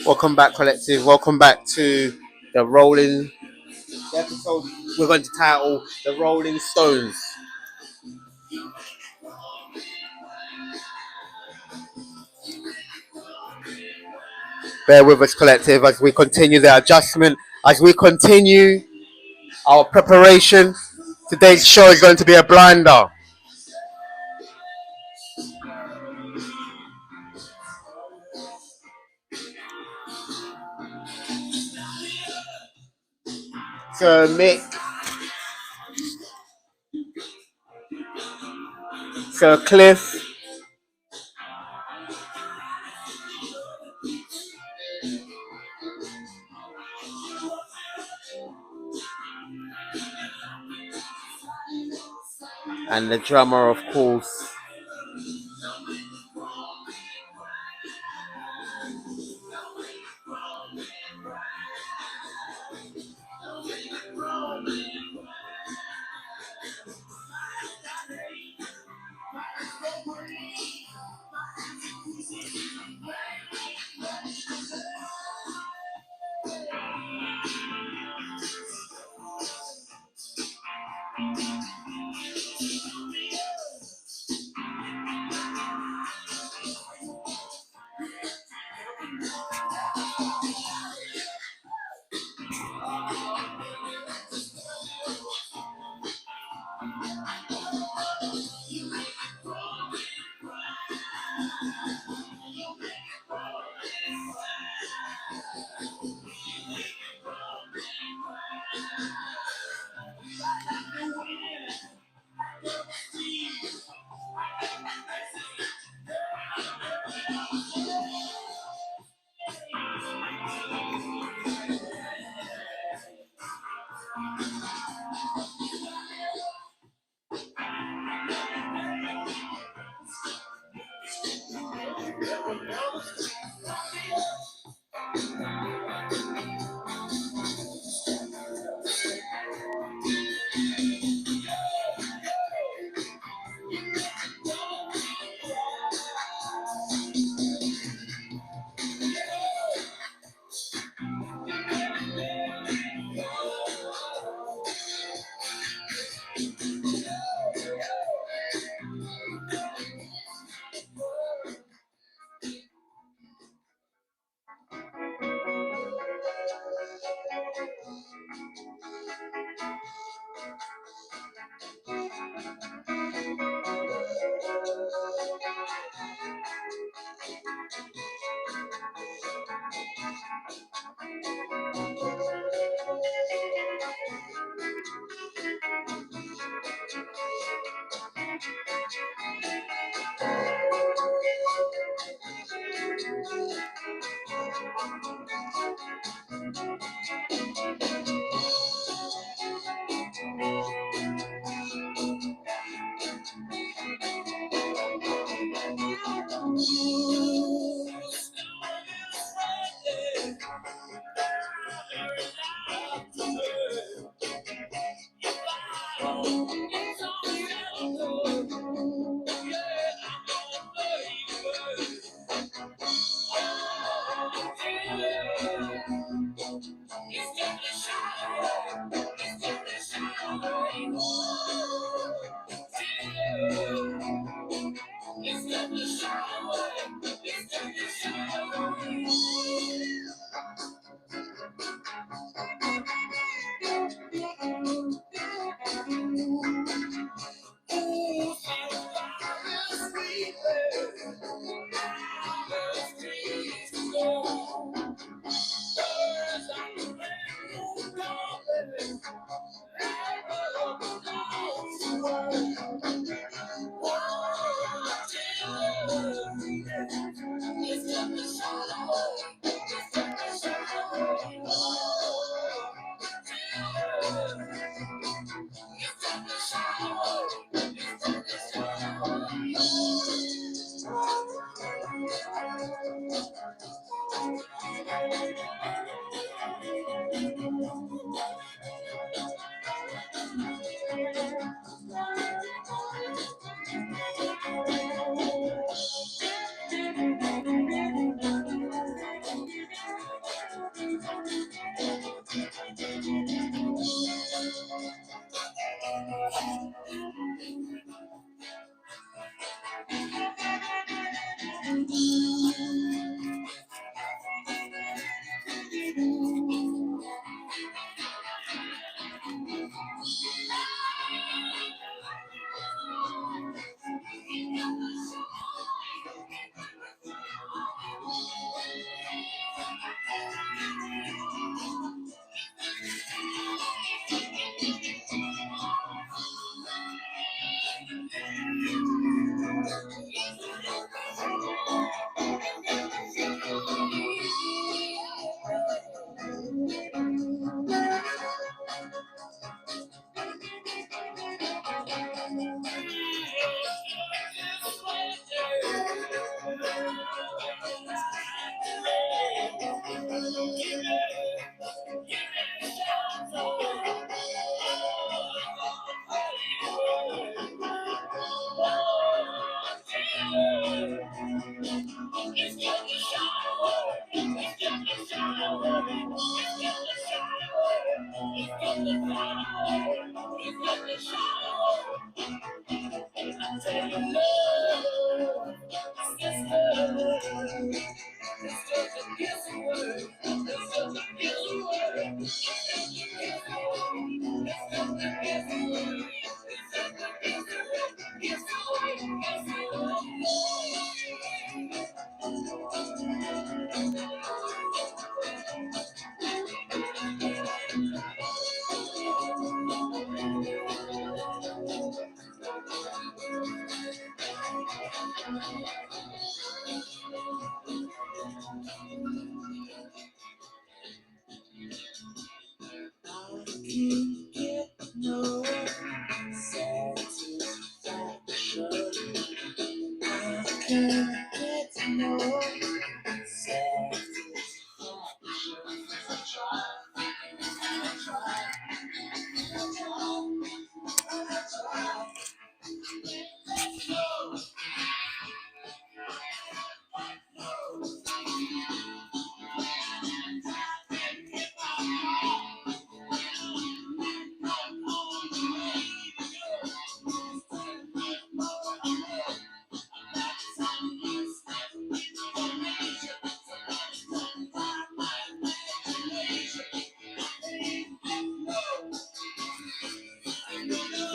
Welcome back, collective. Welcome back to the Rolling the episode. We're going to title the Rolling Stones. Bear with us, collective, as we continue the adjustment, as we continue our preparation. Today's show is going to be a blinder. Sir Mick, Sir Cliff, and the drummer, of course.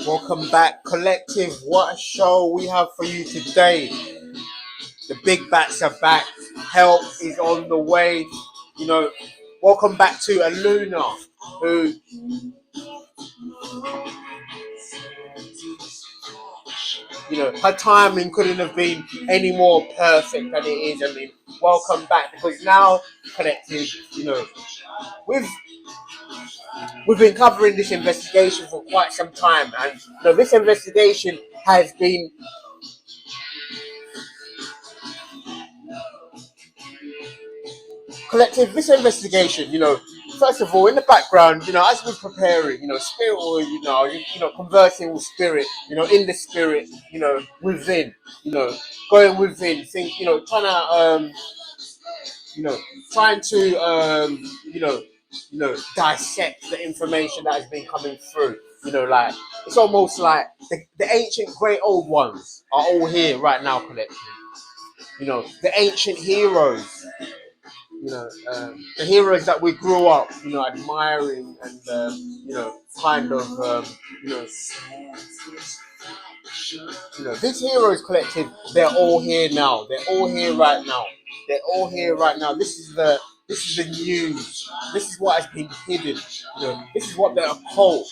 Welcome back, collective. What a show we have for you today. The big bats are back. Help is on the way. You know, welcome back to Aluna, who, you know, her timing couldn't have been any more perfect than it is. I mean, welcome back, because now, collective, you know, we've been covering this investigation for quite some time, and you know, this investigation has been collective. This investigation, you know, first of all, in the background, you know, as we're preparing, you know, spirit, or you know, conversing with spirit, you know, in the spirit, you know, within, you know, going within, think, you know, you know, trying to, you know, dissect the information that has been coming through. You know, like it's almost like the ancient great old ones are all here right now, collective. You know, the ancient heroes. You know, the heroes that we grew up, you know, admiring and you know, kind of, you know, this heroes collective. They're all here now. They're all here right now. They're all here right now. This is the news. This is what has been hidden. You know, this is what the occult.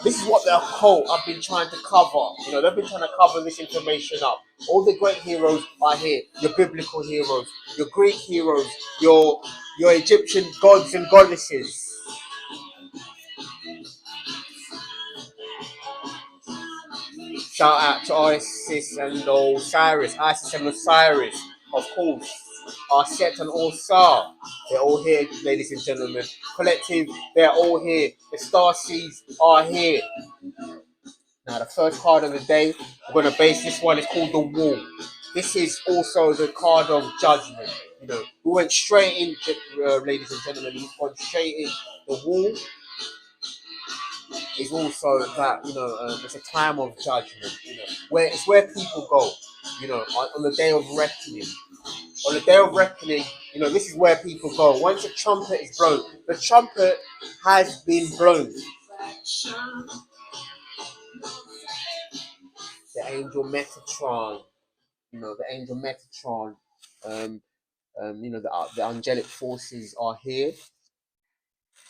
This is what the occult have been trying to cover. You know, they've been trying to cover this information up. All the great heroes are here. Your biblical heroes, your Greek heroes, your Egyptian gods and goddesses. Shout out to Isis and Osiris. Isis and Osiris, of course. Are Set and Osar. They're all here, ladies and gentlemen. Collective, they're all here. The star seeds are here. Now, the first card of the day, we're going to base this one. It's called the Wall. This is also the card of judgment. You know, we went straight in, ladies and gentlemen. We've gone straight in. The Wall is also that, you know, it's a time of judgment. You know, where it's where people go. You know, on the day of reckoning. On the day of reckoning, you know, this is where people go. Once the trumpet is blown, the trumpet has been blown. The angel Metatron, you know, the angel Metatron, you know, the angelic forces are here.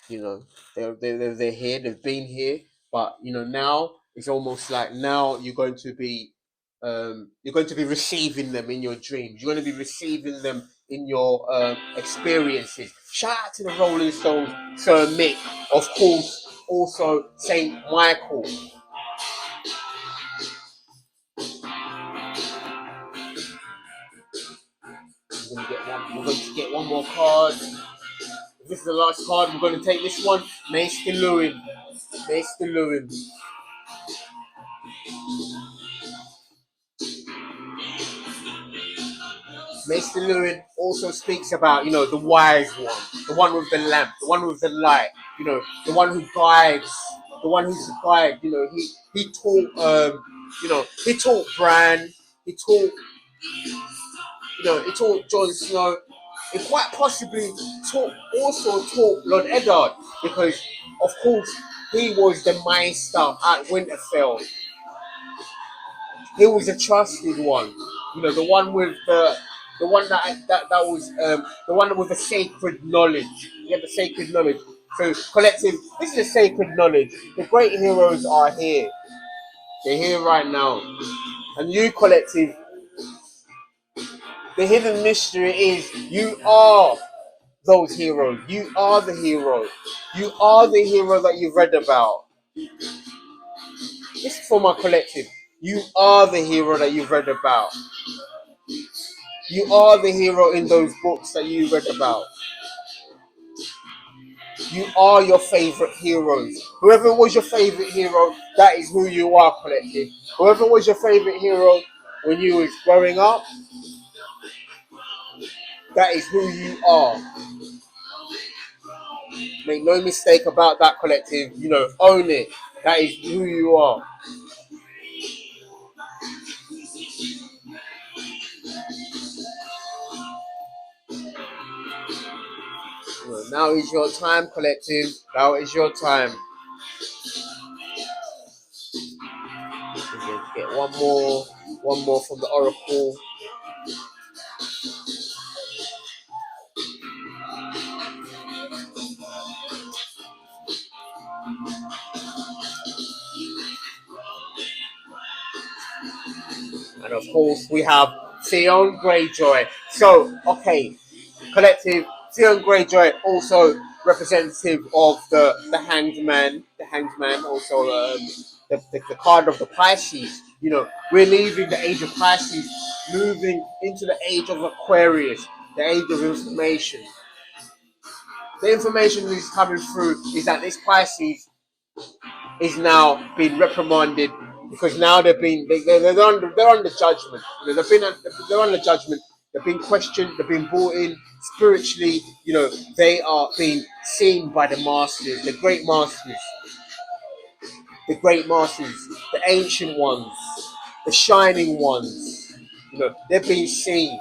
You know, they're here. They've been here, but you know, now it's almost like now you're going to be receiving them in your dreams. You're going to be receiving them in your experiences. Shout out to the Rolling Stones, Sir Mick, of course, also Saint Michael. We're going to get one more card. If this is the last card, we're going to take this one. Maester Lewin. Maester Lewin. Maester Lewin also speaks about, you know, the wise one, the one with the lamp, the one with the light. You know, the one who guides, the one who's the guide. You know, he taught he taught Bran, he taught he taught Jon Snow. He quite possibly also taught Lord Eddard because, of course, he was the Maester at Winterfell. He was a trusted one. You know, the one with the one that was the one with the sacred knowledge. He had the sacred knowledge. So collective, this is the sacred knowledge. The great heroes are here. They're here right now. And you collective, the hidden mystery is you are those heroes. You are the hero. You are the hero that you've read about. This is for my collective. You are the hero that you've read about. You are the hero in those books that you read about. You are your favorite heroes. Whoever was your favorite hero, that is who you are, collective. Whoever was your favorite hero when you was growing up, that is who you are. Make no mistake about that, collective. You know, own it. That is who you are. Well, now is your time, collective. Now is your time. We're going to get one more from the Oracle. And of course, we have Theon Greyjoy. So, okay, collective, Theon Greyjoy, also representative of the Hanged Man. The Hanged Man, also the card of the Pisces. You know, we're leaving the age of Pisces, moving into the age of Aquarius, the age of information. The information that is coming through is that this Pisces is now being reprimanded because now they're under judgment. You know, they're under judgment. They're being questioned. They're being brought in spiritually. You know, they are being seen by the masters, the great masters, the ancient ones, the shining ones. You know, they're being seen.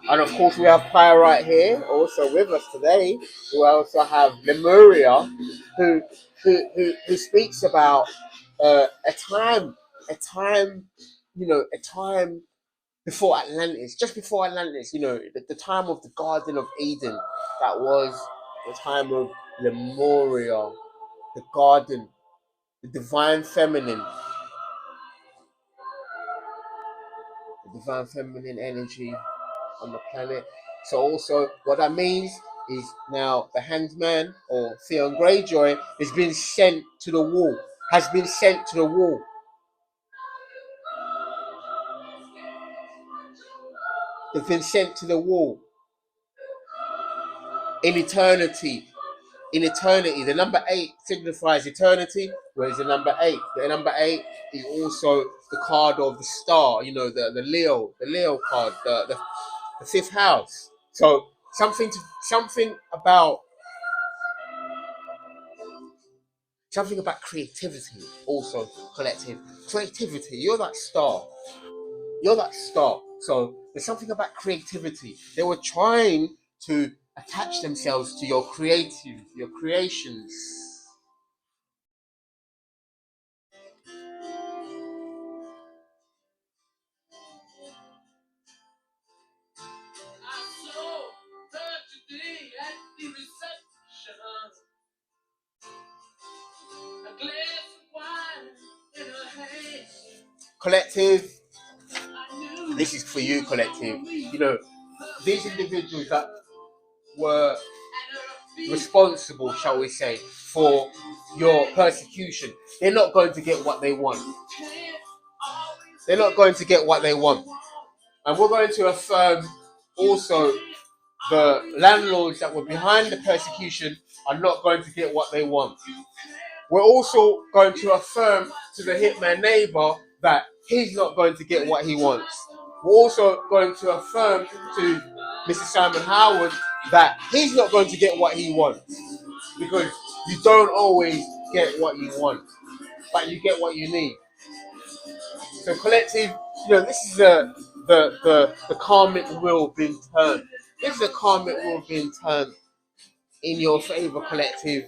And of course, we have Pyre right here, also with us today. We also have Lemuria, who who speaks about a time, a time before Atlantis, just before Atlantis. You know, the time of the Garden of Eden. That was the time of Lemuria, the garden, the divine feminine, energy on the planet. So also what that means is now the Hanged Man or Theon Greyjoy has been sent to the wall. Has been sent to the wall. They've been sent to the wall. In eternity. In eternity. The number 8 signifies eternity, whereas the number eight is also the card of the star, you know, the Leo card, the fifth house. So something about creativity, also collective creativity. You're that star. You're that star. So there's something about creativity. They were trying to attach themselves to your creations. Collective, this is for you, collective. You know, these individuals that were responsible, shall we say, for your persecution, they're not going to get what they want. They're not going to get what they want. And we're going to affirm also the landlords that were behind the persecution are not going to get what they want. We're also going to affirm to the hitman neighbor that he's not going to get what he wants. We're also going to affirm to Mr. Simon Howard that he's not going to get what he wants. because you don't always get what you want, but you get what you need. So collective, this is the karmic wheel being turned. This is a karmic wheel being turned in your favor, collective.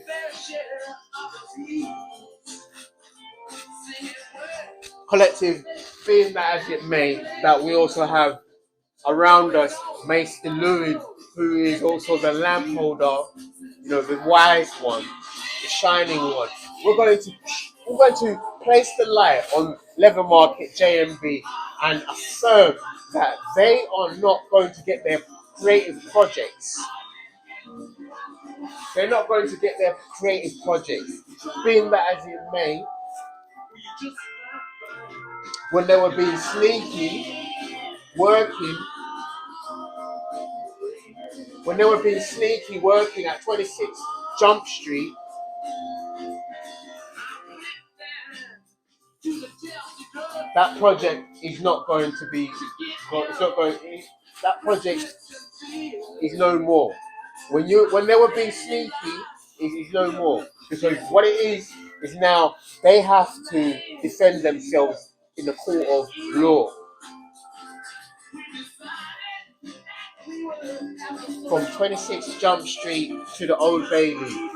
Collective, being that as it may, that we also have around us Maester Louis, who is also the lamp holder, the wise one, the shining one. We're going to place the light on Leather Market JMB and affirm that they are not going to get their creative projects. They're not going to get their creative projects. Being that as it may, when they were being sneaky, working, at 26 Jump Street, that project is not going to be. It's not going. That project is no more. When they were being sneaky, is no more, because what it is now they have to defend themselves in the court of law. From 26 Jump Street to the Old Bailey.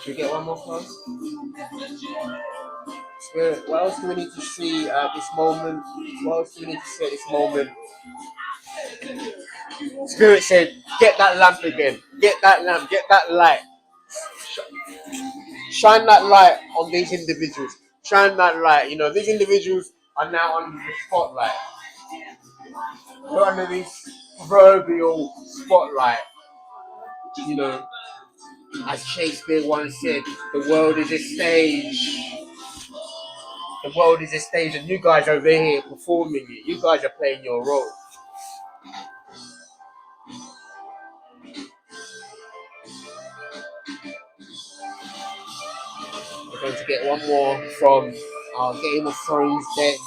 Should we get one more card? Spirit, what else do we need to see at this moment? What else do we need to see at this moment? Spirit said, get that lamp again. Get that lamp. Get that light. Shine that light on these individuals. Shine that light. These individuals are now under the spotlight. They're under this proverbial spotlight. As Shakespeare once said, the world is a stage. The world is a stage, and you guys are over here performing it. You guys are playing your role. We're going to get one more from our Game of Thrones deck.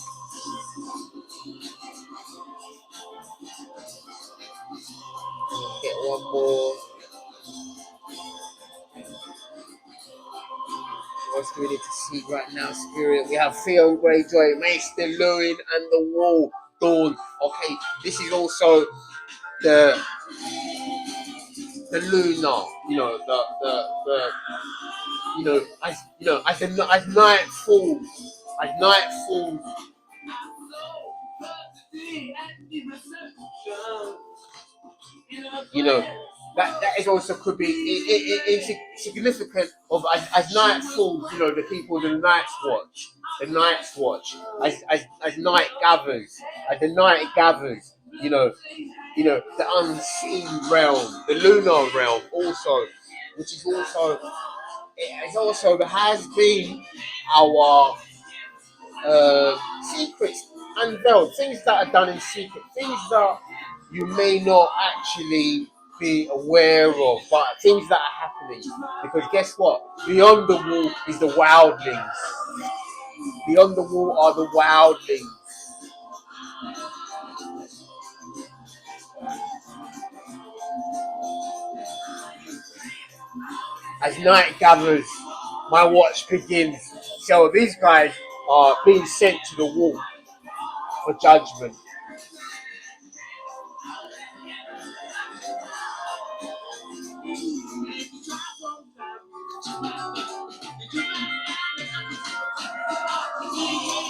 Get one more. What else do we need to see right now, Spirit? We have Theon Greyjoy, Maester Luwin, and the Wall Dawn. Okay, this is also the lunar. As night falls, that is also could be it's significant of as night falls. The people, the night's watch, as night gathers, as the night gathers. The unseen realm, the lunar realm, also, which is also has been our secrets unveiled, things that are done in secret, things that you may not actually be aware of, but things that are happening. Because guess what? Beyond the wall is the wildlings. Beyond the wall are the wildlings. As night gathers, my watch begins. So these guys are being sent to the wall for judgment.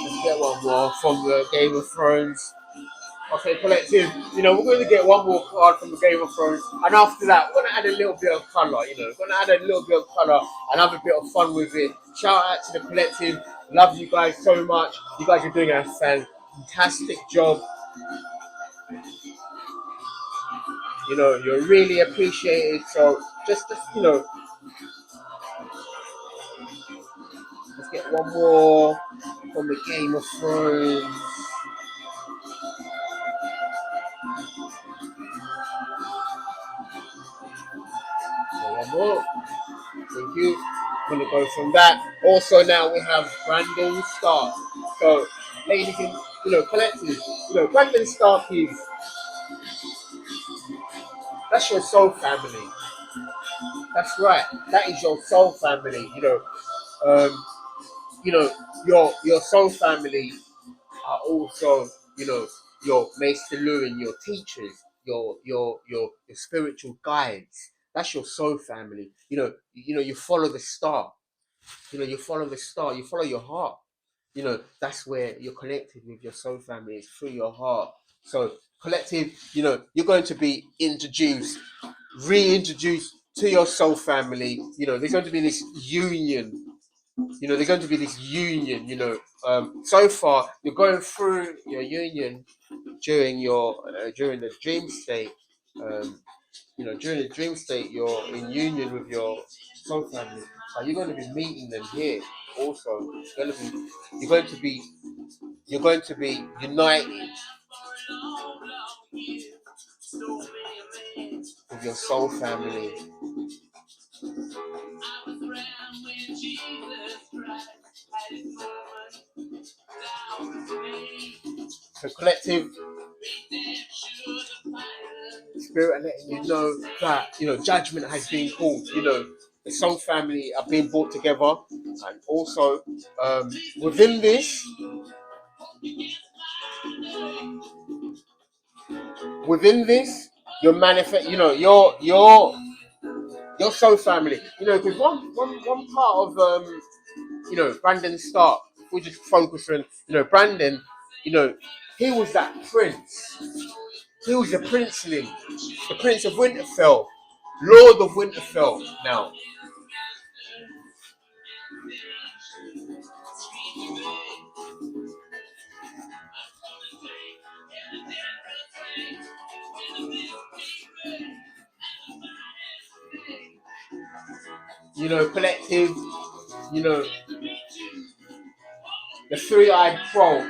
Let's get one more from the Game of Thrones. Okay, collective. We're going to get one more card from the Game of Thrones, and after that, we're going to add a little bit of colour. We're going to add a little bit of colour and have a bit of fun with it. Shout out to the collective. Love you guys so much. You guys are doing a fantastic job. You're really appreciated. So just let's get one more from the Game of Thrones. One more. Thank you. I'm going to go from that. Also, now we have Brandon Stark. So, ladies and collective, Brandon Stark is That's your soul family. That's right. That is your soul family. You know, your soul family are also, your Maester Lou and your teachers, your spiritual guides. That's your soul family. You follow the star. You follow the star. You follow your heart. That's where you're connected with your soul family. It's through your heart. So collective. You're going to be introduced, reintroduced to your soul family. There's going to be this union. There's going to be this union. So far you're going through your union during the dream state. During the dream state, you're in union with your soul family. You're going to be meeting them here. Also, you're going to be you're going to be united with your soul family. So collective spirit, and letting you know that judgment has been called. The soul family are being brought together, and also within this, your manifest. Your soul family. Because one part of Brandon Stark, we just focus on Brandon. He was that prince. He was the princeling, the Prince of Winterfell, Lord of Winterfell. Now, collective. You know, the three-eyed crow,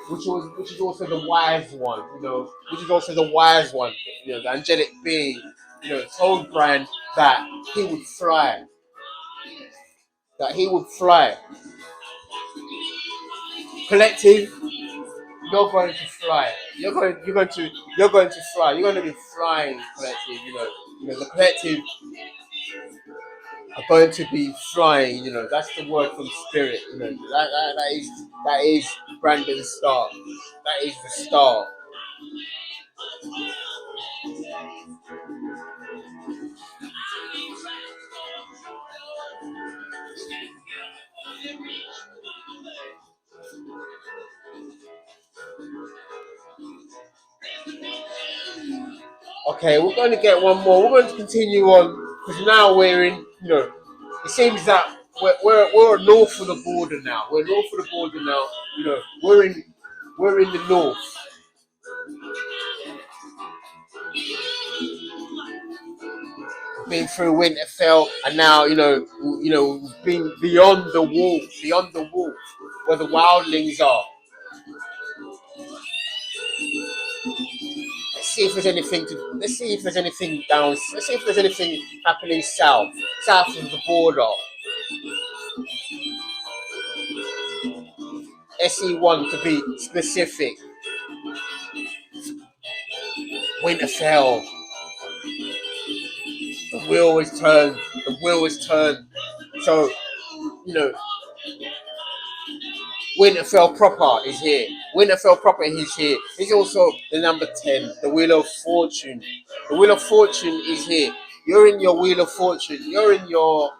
which is also the wise one. Which is also the wise one. The angelic being. Told Bran that he would fly. That he would fly. Collective, you're going to fly. You're going to fly. You're going to be flying, collective. The collective are going to be flying. That's the word from spirit. That is Brandon's star. That is the star. Okay, we're going to get one more. We're going to continue on because now we're in. It seems that we're north of the border now. We're north of the border now. We're in the north. Been through Winterfell, and now we've been beyond the wall, where the wildlings are. Let's see if there's anything down. Let's see if there's anything happening south of the border. SE1 to be specific. Winterfell. The wheel is turned. The wheel is turned. So you know, Winterfell proper is here. Winterfell proper is here. He's also the number 10, the Wheel of Fortune. The Wheel of Fortune is here. You're in your Wheel of Fortune. You're in your,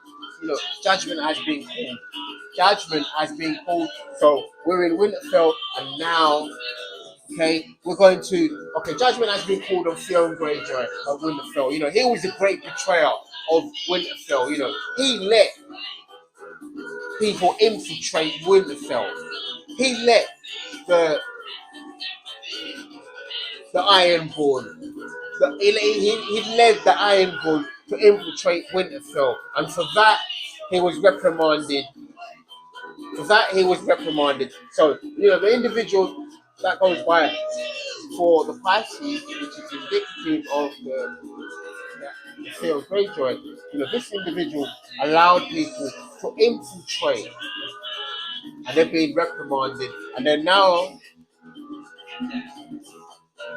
judgment has been called. Judgment has been called. So we're in Winterfell, and now, okay, judgment has been called on Theon Greyjoy of Winterfell. He was a great betrayer of Winterfell. He let people infiltrate Winterfell. He let the Ironborn. He led the Ironborn to infiltrate Winterfell, and for that he was reprimanded. So the individual that goes by for the Pisces, which is indicative of the Theon Greyjoy. This individual allowed people to infiltrate, and they're being reprimanded, and they're now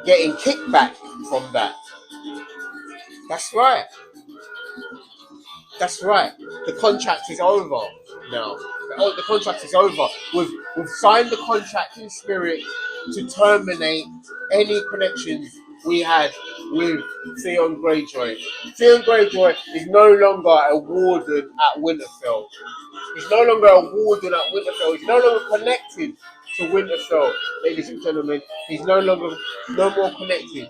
getting kickback from that. That's right. That's right. The contract is over now. The contract is over. We've signed the contract in spirit to terminate any connections we had with Theon Greyjoy. Theon Greyjoy is no longer a warden at Winterfell. He's no longer a warden at Winterfell. He's no longer connected to Winterfell, ladies and gentlemen. He's no more connected.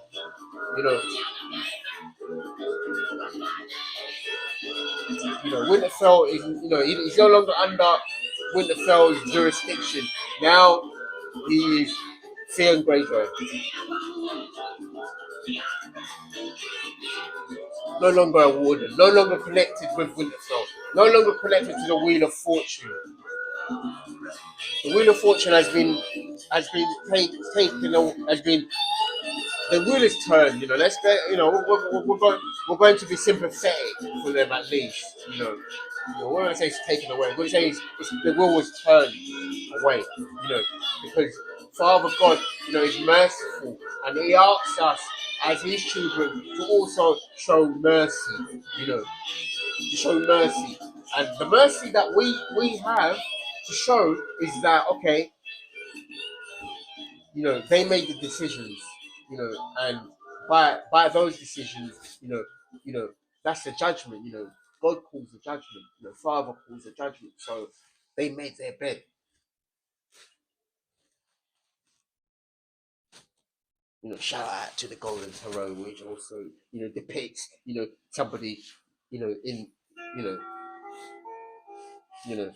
You know, Winterfell is, he's no longer under Winterfell's jurisdiction. Now he is Theon Greyjoy, no longer a warden, no longer connected with Winterfell, no longer connected to the Wheel of Fortune. The Wheel of Fortune has been the wheel is turned. Let's get, we're going to be sympathetic for them at least. We're going to say it's taken away. We're going to say the wheel was turned away. Because Father God, is merciful, and He asks us as His children to also show mercy. To show mercy, and the mercy that we have to show is that, okay, they made the decisions, and by those decisions, that's the judgment. God calls the judgment. Father calls the judgment. So they made their bed. Shout out to the Golden Tarot, which also depicts somebody in you know you know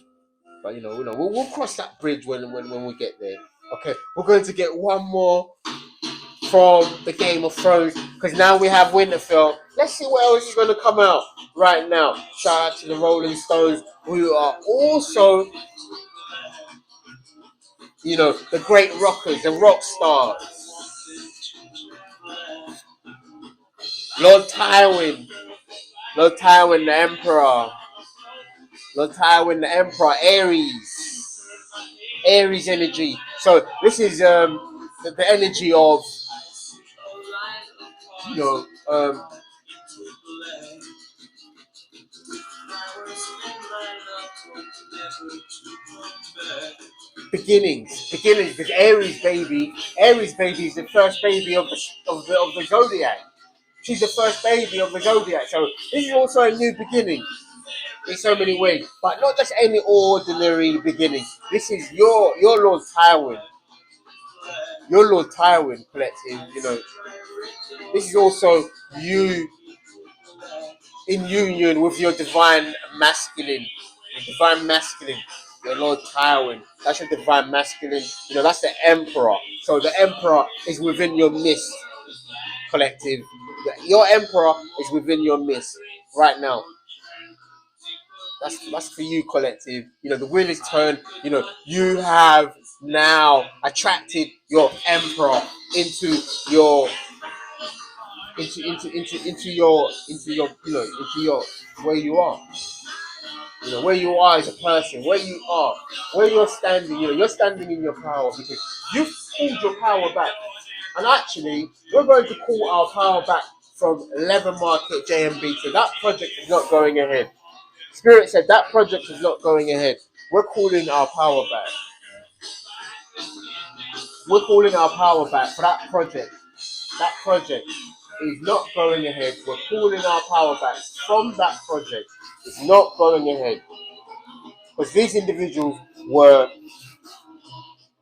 but we'll cross that bridge when we get there. Okay, we're going to get one more from the Game of Thrones, because now we have Winterfell. Let's see what else is going to come out right now. Shout out to the Rolling Stones, who are also, the great rockers, the rock stars. Lord Tywin, Lord Tywin the Emperor, Lord Tywin the Emperor, Aries energy. So this is the energy of, you know, um, beginnings. Because Aries baby is the first baby of the zodiac. She's the first baby of the zodiac. So this is also a new beginning in so many ways, but not just any ordinary beginning. This is your Lord Tywin, collective. This is also you in union with your divine masculine, your Lord Tywin. That's your divine masculine. That's the Emperor. So the Emperor is within your mist, collective. Your Emperor is within your mist right now. That's for you, collective. The wheel is turned. You have now attracted your Emperor into your where you are. Where you are as a person, where you're standing. You're standing in your power because you've pulled your power back. And actually, we're going to call our power back from Leather Market JMB. So that project is not going ahead. Spirit said that project is not going ahead. We're calling our power back. We're calling our power back for that project. That project is not going ahead. We're calling our power back from that project. It's not going ahead. Because these individuals were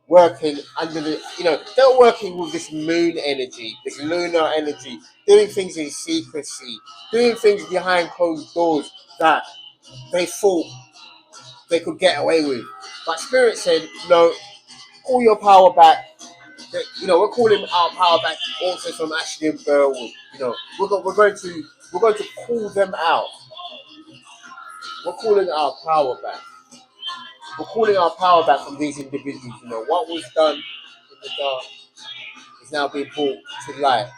working under they're working with this moon energy, this lunar energy, doing things in secrecy, doing things behind closed doors that they thought they could get away with. But Spirit said, no, call your power back. We're calling our power back also from Ashleigh and Burwood. We're going to call them out. We're calling our power back. We're calling our power back from these individuals. What was done in the dark is now being brought to light.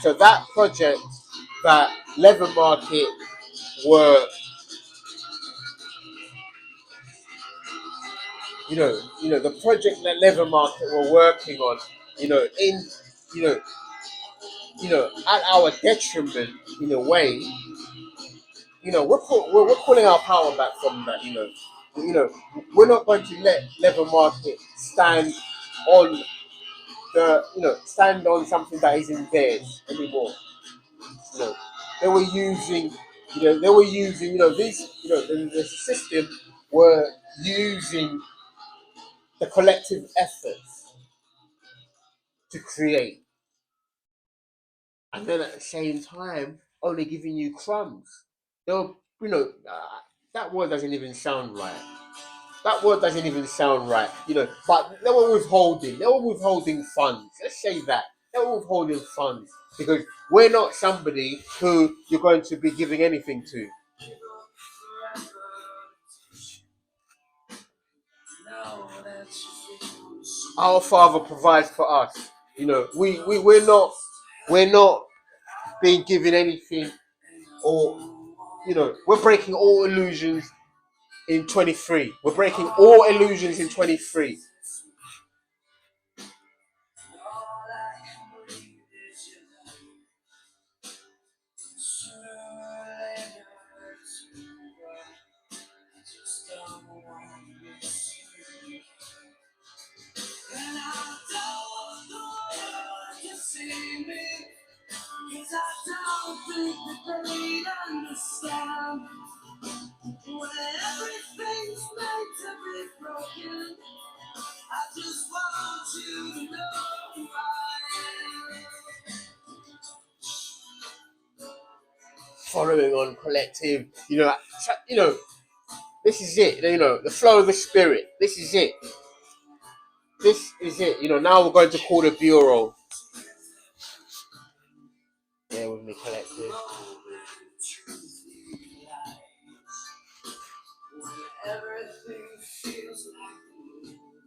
So that project, that Leather Market were, the project that Leather Market were working on, in, you know, at our detriment in a way. We're pulling our power back from that. We're not going to let leather market on stand on something that isn't theirs anymore. You know, they were using, the system were using the collective efforts to create, and then at the same time, only giving you crumbs. They'll, that word doesn't even sound right. That word doesn't even sound right, But they were withholding. They were withholding funds. Let's say that they were withholding funds because we're not somebody who you're going to be giving anything to. Our Father provides for us. We're not being given anything, or we're breaking all illusions in 23. We're breaking all illusions in 23. Following on collective, this is it. The flow of the spirit. This is it. This is it. Now we're going to call the bureau. Bear with me, collective. Everything feels like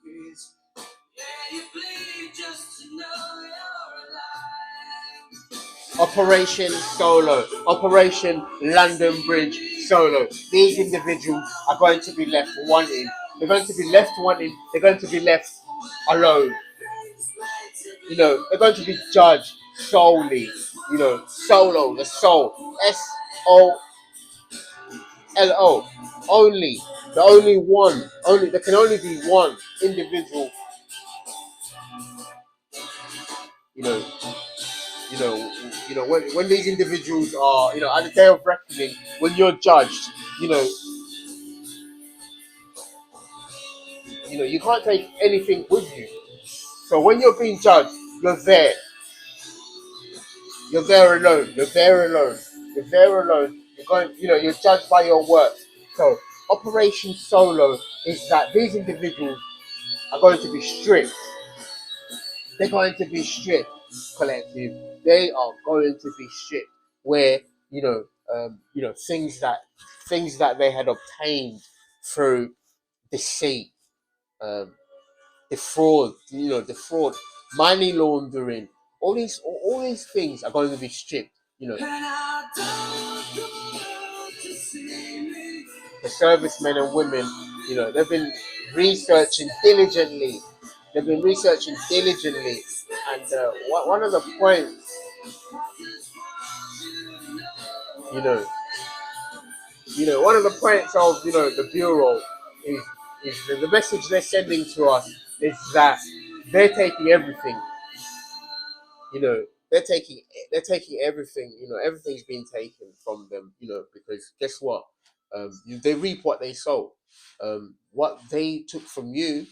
movies. Yeah, you bleed just to know you're alive. Operation Solo, Operation London Bridge Solo. These individuals are going to be left wanting. They're going to be left wanting. They're going to be left alone. They're going to be judged solely. Solo, the soul. SOLO. Only. The only one. There can only be one individual. You know. When these individuals are, at the day of reckoning, when you're judged, you can't take anything with you. So when you're being judged, you're there. You're there alone. You're there alone. You're there alone. You're going. You're judged by your work. So Operation Solo is that these individuals are going to be stripped. They're going to be stripped, collective. They are going to be stripped. Where things that they had obtained through deceit, um, defraud, money laundering. All these things are going to be stripped. The servicemen and women, they've been researching diligently. And one of the points, you know, one of the points of the bureau is the message they're sending to us is that they're taking everything. They're taking everything. Everything's been taken from them. Because guess what? They reap what they sow. What they took from you,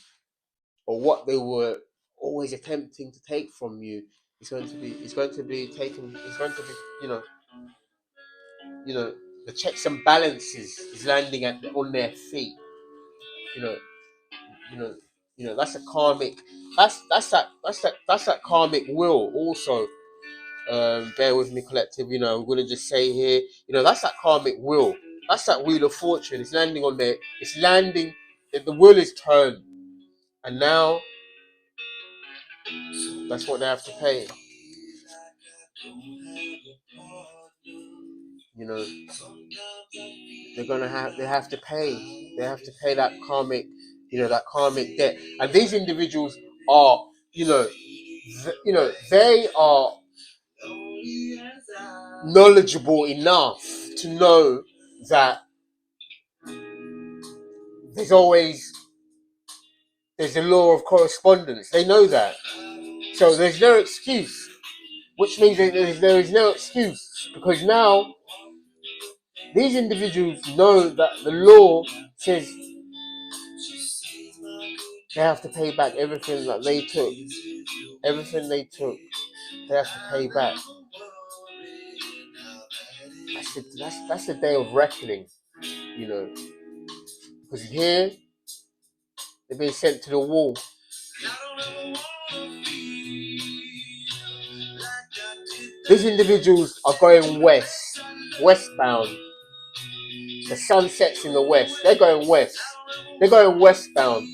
or what they were always attempting to take from you, is going to be taken. It's going to be you know the checks and balances is landing on their feet. You know, you know, that's a karmic. That's that karmic will also. Bear with me, collective. I'm going to just say here, that's that karmic will. That's that wheel of fortune. It's landing on there. It's landing. The wheel is turned, and now that's what they have to pay. You know, they have to pay. They have to pay that karmic debt. And these individuals are, they are knowledgeable enough to know that there's a law of correspondence. They know that. So there's no excuse, which means that there is no excuse, because now these individuals know that the law says they have to pay back everything that they took. Everything they took, they have to pay back. That's the day of reckoning, you know. Because here, they're being sent to the wall. These individuals are going westbound. The sun sets in the west. They're going west. They're going westbound.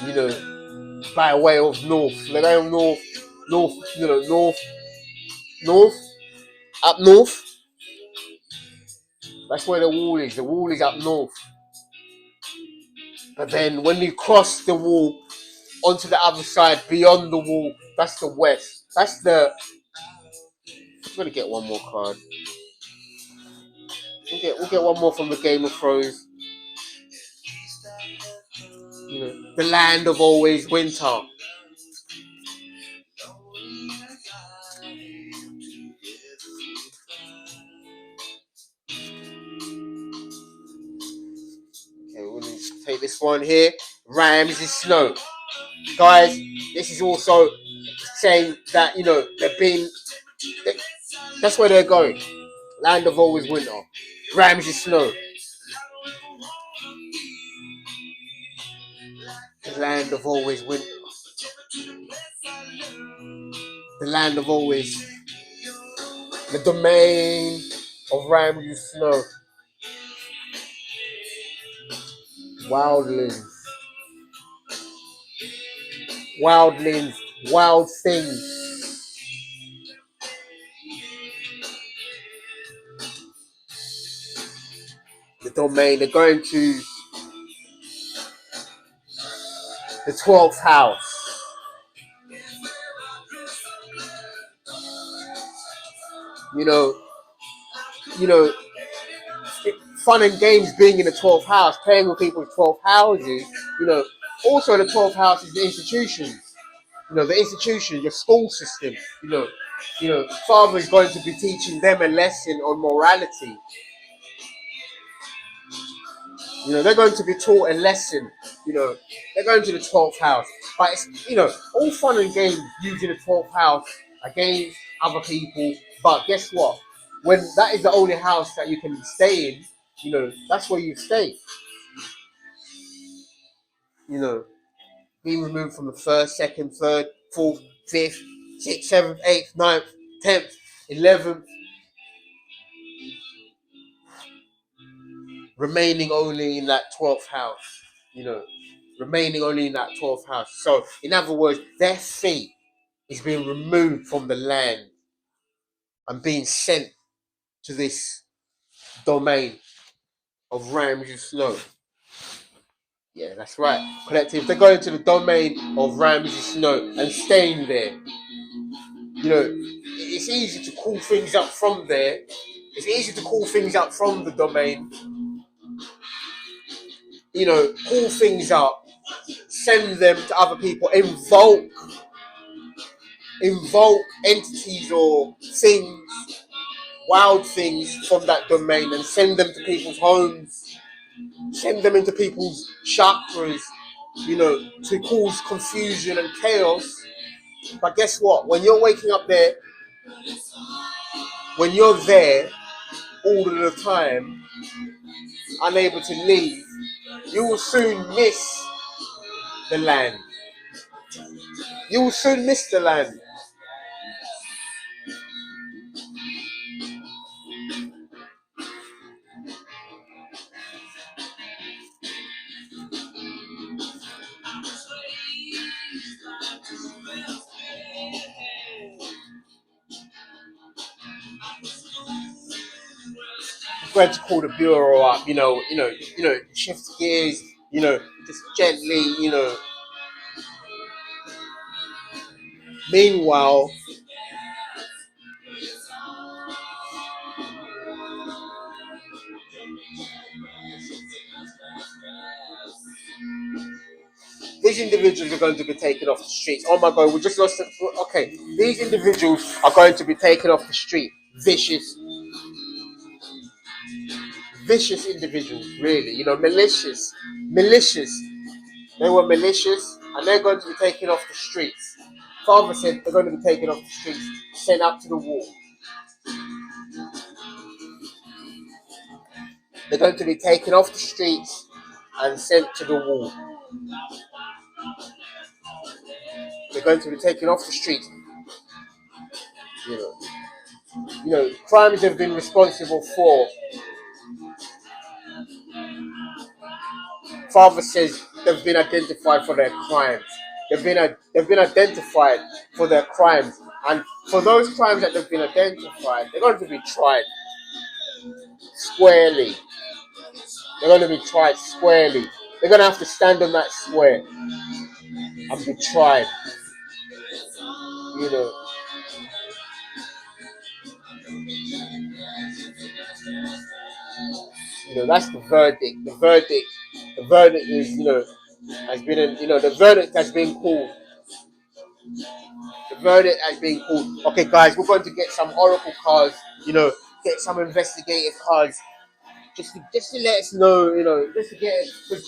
You know, by way of north. They're going north, you know, north, up north. That's where the wall is. The wall is up north. But then when you cross the wall onto the other side, beyond the wall, that's the west. That's the... I'm going to get one more card. We'll get one more from the Game of Thrones. You know, the land of always winter. Okay, we'll take this one here. Ramsay Snow. Guys, this is also saying that, you know, that's where they're going. Land of always winter. Ramsay Snow. The land of always winter. The land of always. The domain of Ramsay Snow. Wildlands. Wildlands. Wild things. The domain. They're going to the 12th house. You know, fun and games being in the 12th house, playing with people's 12th houses. You know, also the 12th house is the institutions. You know, the institution, your school system. You know, father is going to be teaching them a lesson on morality. You know, they're going to be taught a lesson. You know, they're going to the 12th house. But it's, you know, all fun and games using the 12th house against other people. But guess what? When that is the only house that you can stay in, you know, that's where you stay. You know, being removed from the first, second, third, fourth, fifth, sixth, seventh, eighth, ninth, 10th, 11th, remaining only in that 12th house, you know, remaining only in that 12th house. So, in other words, their fate is being removed from the land and being sent to this domain of Ramsay Snow. Yeah, that's right. Collective, they're going to the domain of Ramsay Snow and staying there. You know, it's easy to call things up from there. It's easy to call things up from the domain. You know, call things up, send them to other people, invoke entities or things, wild things from that domain and send them to people's homes, send them into people's chakras, you know, to cause confusion and chaos. But guess what? When you're waking up there, when you're there all of the time, unable to leave, you will soon miss the land. You will soon miss the land. I'm going to call the bureau up, shift gears, just gently, Meanwhile, these individuals are going to be taken off the streets. Oh my God, we just lost it. Okay, these individuals are going to be taken off the street. Vicious, vicious individuals, really. You know, malicious. They were malicious, and they're going to be taken off the streets. Father said they're going to be taken off the streets, sent up to the wall. They're going to be taken off the streets and sent to the wall. They're going to be taken off the streets. You know, crimes they've been responsible for. Father says they've been identified for their crimes. They've been identified for their crimes, and for those crimes that they've been identified, they're going to be tried squarely. They're going to be tried squarely. They're going to have to stand on that square and be tried. You know, that's the verdict. The verdict is, has been, the verdict has been called. The verdict has been called. Okay, guys, we're going to get some oracle cards. Get some investigative cards. Just to let us know, just to get, because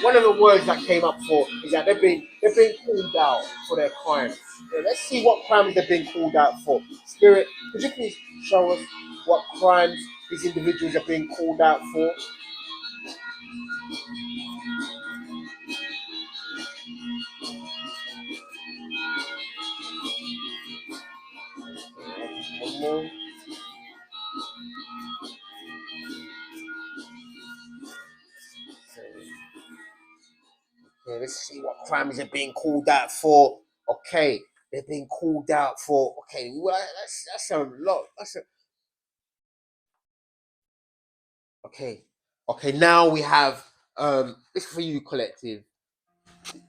one of the words that came up for is that they've been called out for their crimes. Let's see what crimes they've been called out for. Spirit, could you please show us what crimes these individuals are being called out for? One more. Okay, let's see what crimes they're being called out for. Okay, they're being called out for. Okay, well, that's a lot. Okay. Okay, now we have this for you, collective.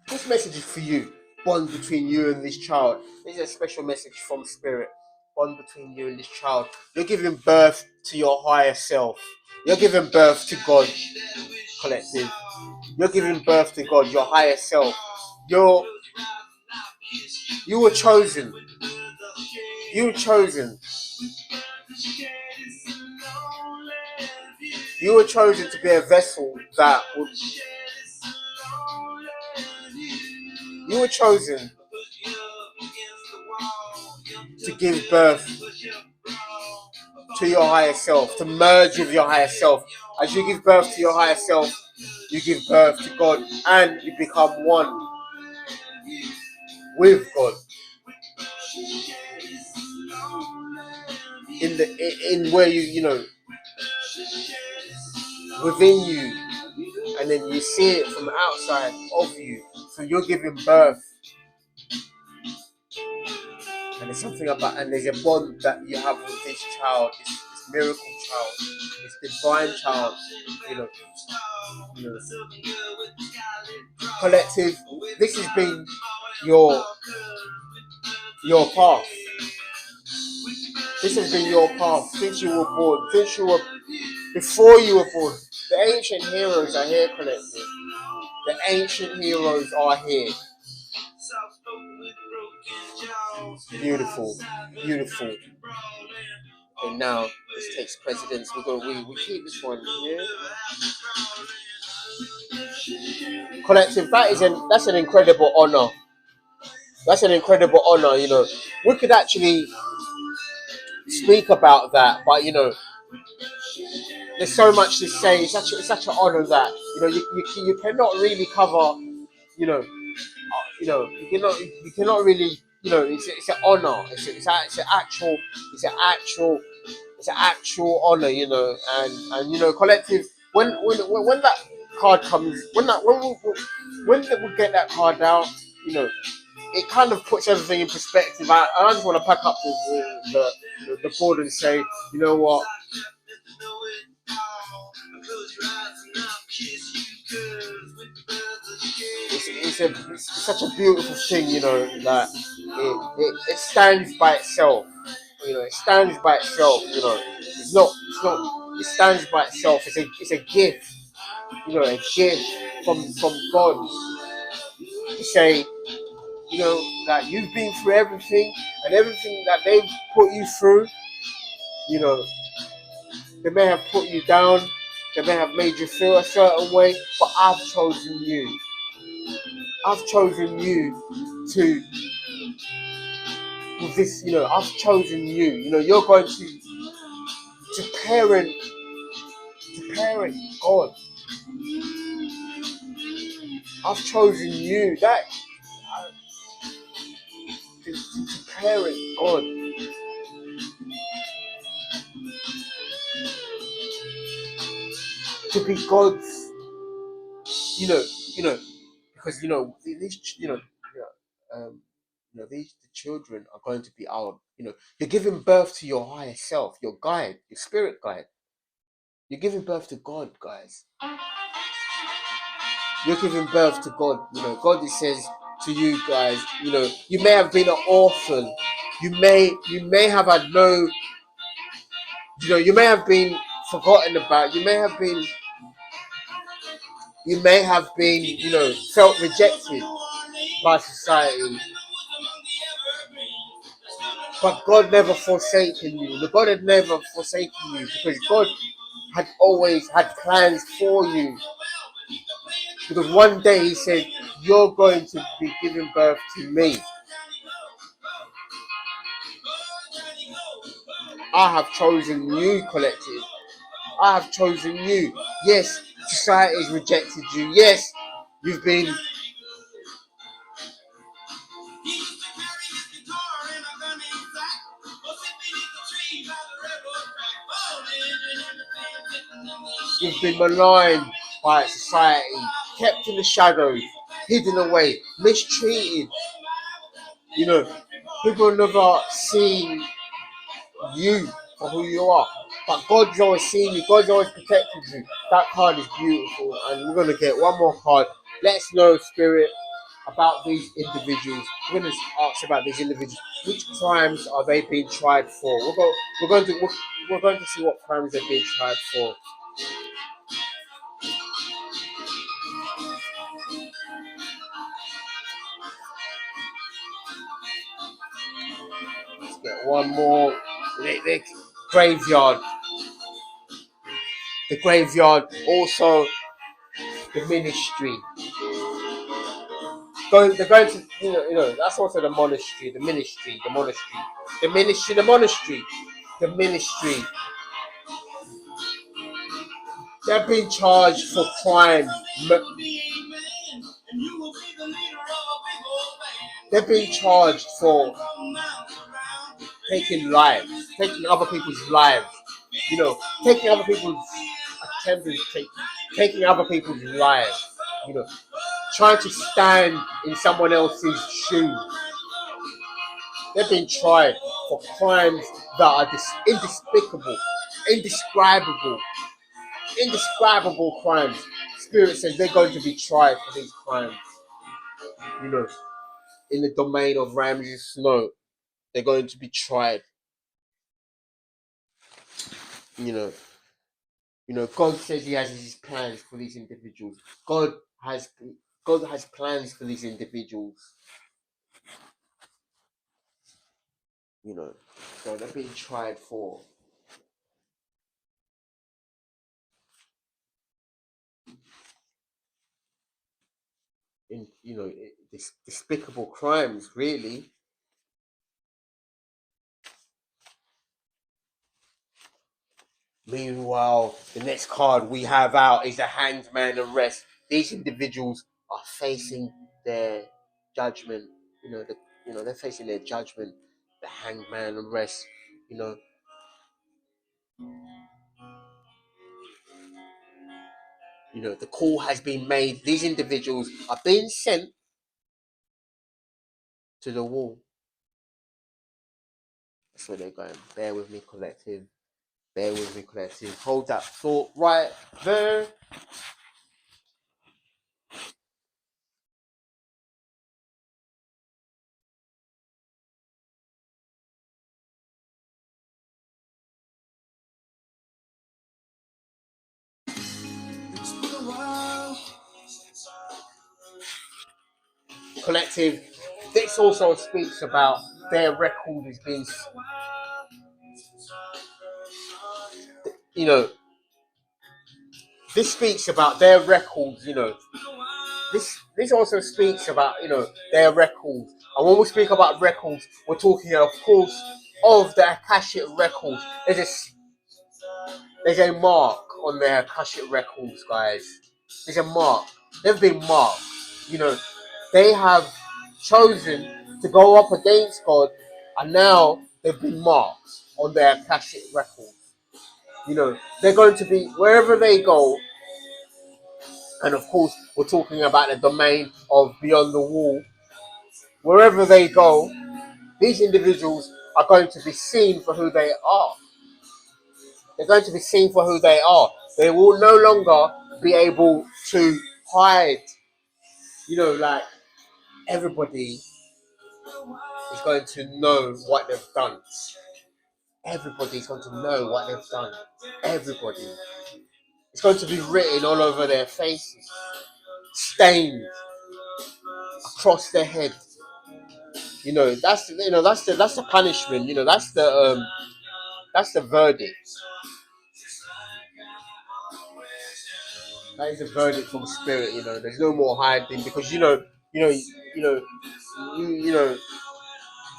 This message is for you. Bond between you and this child. This is a special message from Spirit. Bond between you and this child. You're giving birth to your higher self. You're giving birth to God, collective. You're giving birth to God, your higher self. You were chosen. You were chosen. You were chosen to be a vessel that would. You were chosen to give birth to your higher self, to merge with your higher self. As you give birth to your higher self, you give birth to God, and you become one with God. In where within you, and then you see it from outside of you. So you're giving birth, and there's something about, and there's a bond that you have with this child, this miracle child, this divine child. You know, you know. Collective. This has been your path. This has been your path since you were born, before you were born. The ancient heroes are here, collective. The ancient heroes are here. Beautiful, beautiful. And now this takes precedence. We keep this one here. Collective. That's an incredible honor. That's an incredible honor. We could actually speak about that, but there's so much to say. It's such an honor that you cannot really cover. You cannot really. It's an honor. It's an actual honor. And collective. When that card comes, when we get that card out, it kind of puts everything in perspective. I just want to pack up the board and say, you know what? it's such a beautiful thing, that it stands by itself. It stands by itself. It stands by itself. It's a gift. A gift from God to say, that you've been through everything, and everything that they've put you through. They may have put you down. They may have made you feel a certain way, but I've chosen you. I've chosen you to with this. I've chosen you. You're going to parent God. I've chosen you to parent God. To be God's. You know. You know. Because these. These the children are going to be our. You're giving birth to your higher self, your guide, your spirit guide. You're giving birth to God, guys. You're giving birth to God. God says to you guys, you may have been an orphan. You may have had no, you may have been forgotten about. You may have been, felt rejected by society. But God never forsaken you. The God had never forsaken you, because God had always had plans for you. Because one day He said, you're going to be giving birth to me. I have chosen you, collective. I have chosen you. Yes, society has rejected you. Yes, you've been. You've been maligned by society, kept in the shadows, hidden away, mistreated. People never seen you for who you are. But God's always seen you. God's always protected you. That card is beautiful. And we're going to get one more card. Let us know, Spirit, about these individuals. We're going to ask about these individuals. Which crimes are they being tried for? We're going to see what crimes they're being tried for. Let's get one more. The graveyard. The graveyard. Also, the ministry. They're going to, that's also the monastery, the ministry, the monastery, the ministry, the monastery, the ministry. They're being charged for crime. They're being charged for taking lives, taking other people's lives. Taking other people's attempting to taking other people's lives. Trying to stand in someone else's shoes. They've been tried for crimes that are indespicable, indescribable crimes. Spirit says they're going to be tried for these crimes. In the domain of Ramses Snow, they're going to be tried. God says He has His plans for these individuals. God has plans for these individuals. So they're being tried for. In despicable crimes, really. Meanwhile, the next card we have out is the Hanged Man and Rest. These individuals are facing their judgment. They're facing their judgment. The Hanged Man and Rest. The call has been made. These individuals are being sent to the wall. That's where they're going. Bear with me, collective. Bear with me, collective. Hold that thought right there. collective. This also speaks about their record as being, you know, this speaks about their records, this also speaks about, their records. And when we speak about records, we're talking, of course, of the Akashic records. There's a mark on their Akashic records, guys. There's a mark. They've been marked. You know, they have chosen to go up against God, and now they've been marked on their Akashic records. They're going to be wherever they go, and of course, we're talking about the domain of beyond the wall. Wherever they go, these individuals are going to be seen for who they are. They're going to be seen for who they are. They will no longer be able to hide. Like everybody is going to know what they've done. Everybody's going to know what they've done. Everybody. It's going to be written all over their faces, stained across their head. That's the punishment. That's the verdict. That is a verdict from spirit. There's no more hiding, because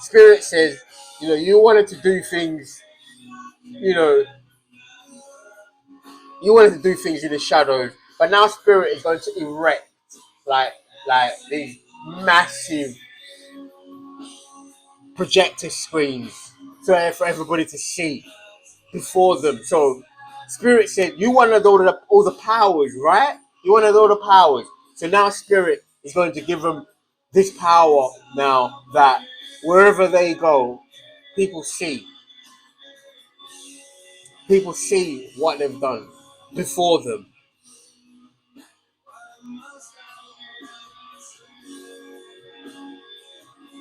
spirit says, you wanted to do things, you know, you wanted to do things in the shadows, but now spirit is going to erect like these massive projector screens, so for everybody to see before them. So spirit said, you wanted all the powers, right? You wanted all the powers. So now spirit is going to give them this power now, that wherever they go, people see. People see what they've done before them.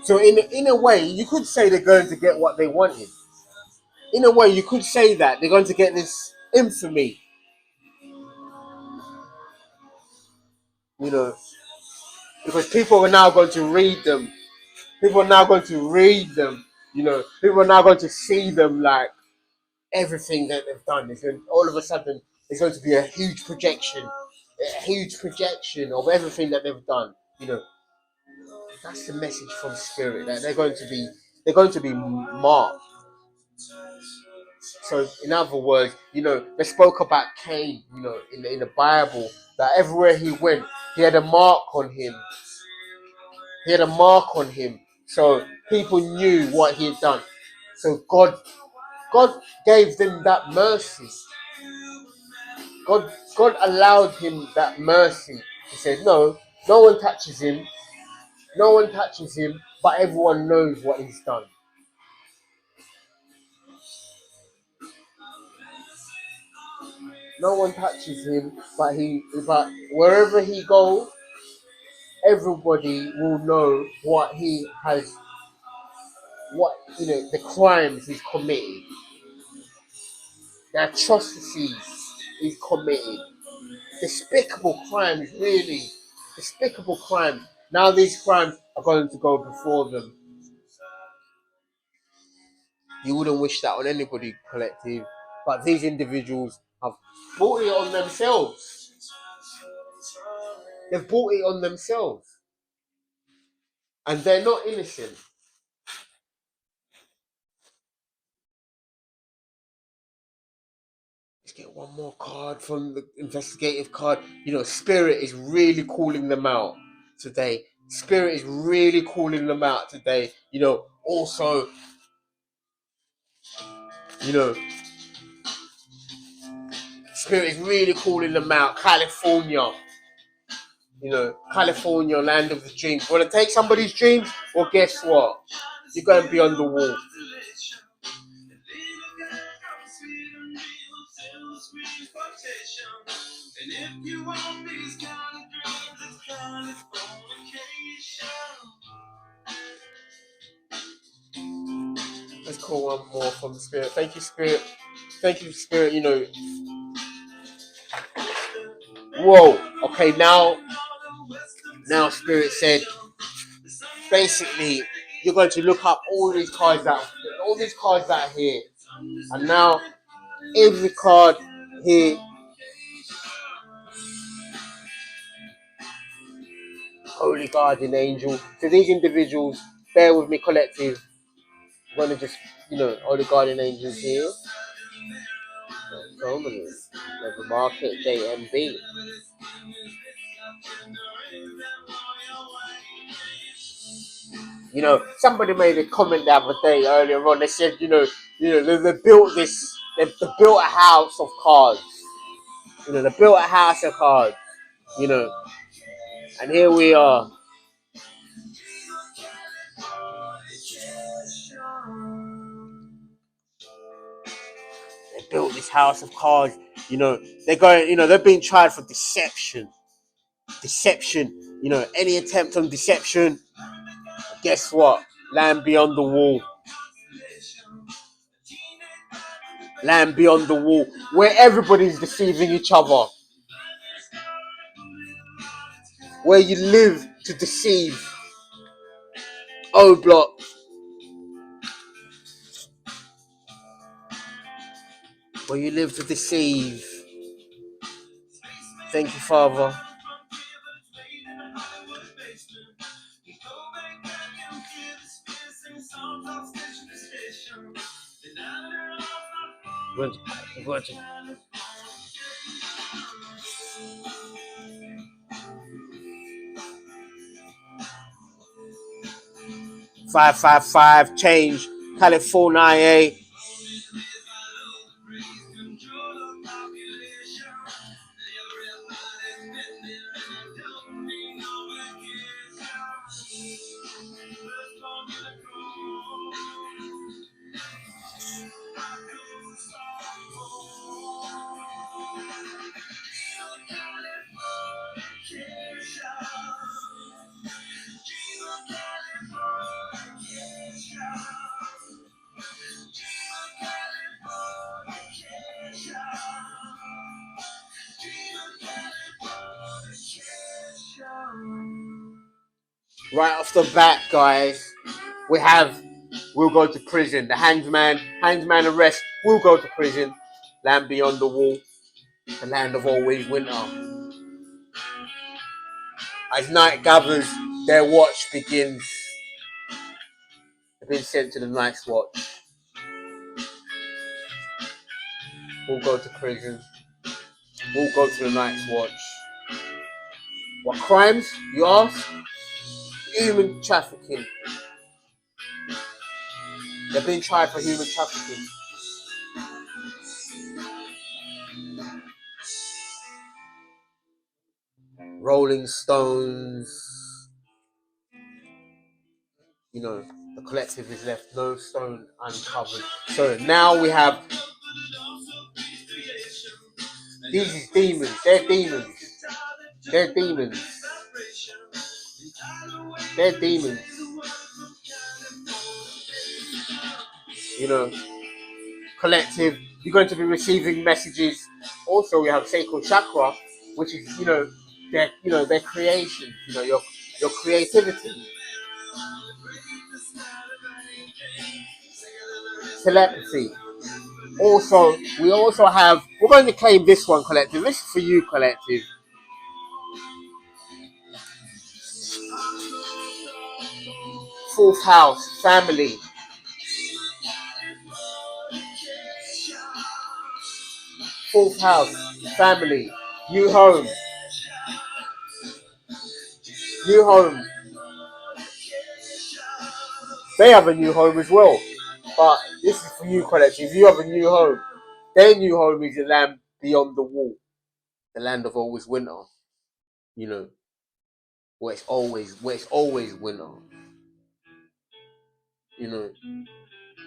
So in a way, you could say they're going to get what they wanted. In a way, you could say that they're going to get this infamy, you know, because people are now going to read them. People are now going to read them, People are now going to see them, like everything that they've done. All of a sudden, there's going to be a huge projection of everything that they've done. That's the message from spirit, that they're going to be marked. So, in other words, they spoke about Cain, in the Bible, that everywhere he went, he had a mark on him. He had a mark on him, so people knew what he had done. So God gave them that mercy. God allowed him that mercy. He said, no one touches him. No one touches him, but everyone knows what he's done. No one touches him, but wherever he goes, everybody will know the crimes he's committed, the atrocities he's committed, despicable crimes, really, despicable crimes. Now these crimes are going to go before them. You wouldn't wish that on anybody, collective, but these individuals have brought it on themselves. They've brought it on themselves, and they're not innocent. Let's get one more card from the investigative card. Spirit is really calling them out today. Spirit is really calling them out today. Also, Spirit is really calling them out. California, California, land of the dreams. Want to take somebody's dreams? Well, guess what? You're going to be on the wall. Let's call one more from the Spirit. Thank you, Spirit. Thank you, Spirit. Whoa. Okay, now Spirit said, basically you're going to look up all these cards that are here, and now every card here, Holy Guardian Angel. So these individuals, bear with me, collective. I'm gonna just, Holy Guardian Angels here. Commonly, Level Market, JMB. Somebody made a comment the other day earlier on. They said, they built this, they built a house of cards. They built a house of cards. And here we are. They built this house of cards. They're going. They're being tried for deception. Any attempt on deception. Guess what? Land beyond the wall. Land beyond the wall, where everybody's deceiving each other, where you live to deceive. O block. Where you live to deceive. Thank you, Father. Good. 555 change California. Right off the bat, guys, we'll go to prison. The Hangsman arrest, we'll go to prison. Land beyond the wall, the land of always winter. As night gathers, their watch begins. They've been sent to the night's watch. We'll go to prison. We'll go to the night's watch. What crimes, you ask? Human trafficking. They're being tried for human trafficking. Rolling Stones. The collective is left no stone uncovered. So now we have these demons. They're demons. They're demons. They're demons. Collective, you're going to be receiving messages. Also, we have Sacred Chakra, which is, their creation, your creativity. Telepathy. Also, we're going to claim this one, collective. This is for you, collective. Fourth house, family. Fourth house, family. New home. New home. They have a new home as well. But this is for you, collective. You have a new home. Their new home is the land beyond the wall. The land of always winter. Where it's always winter.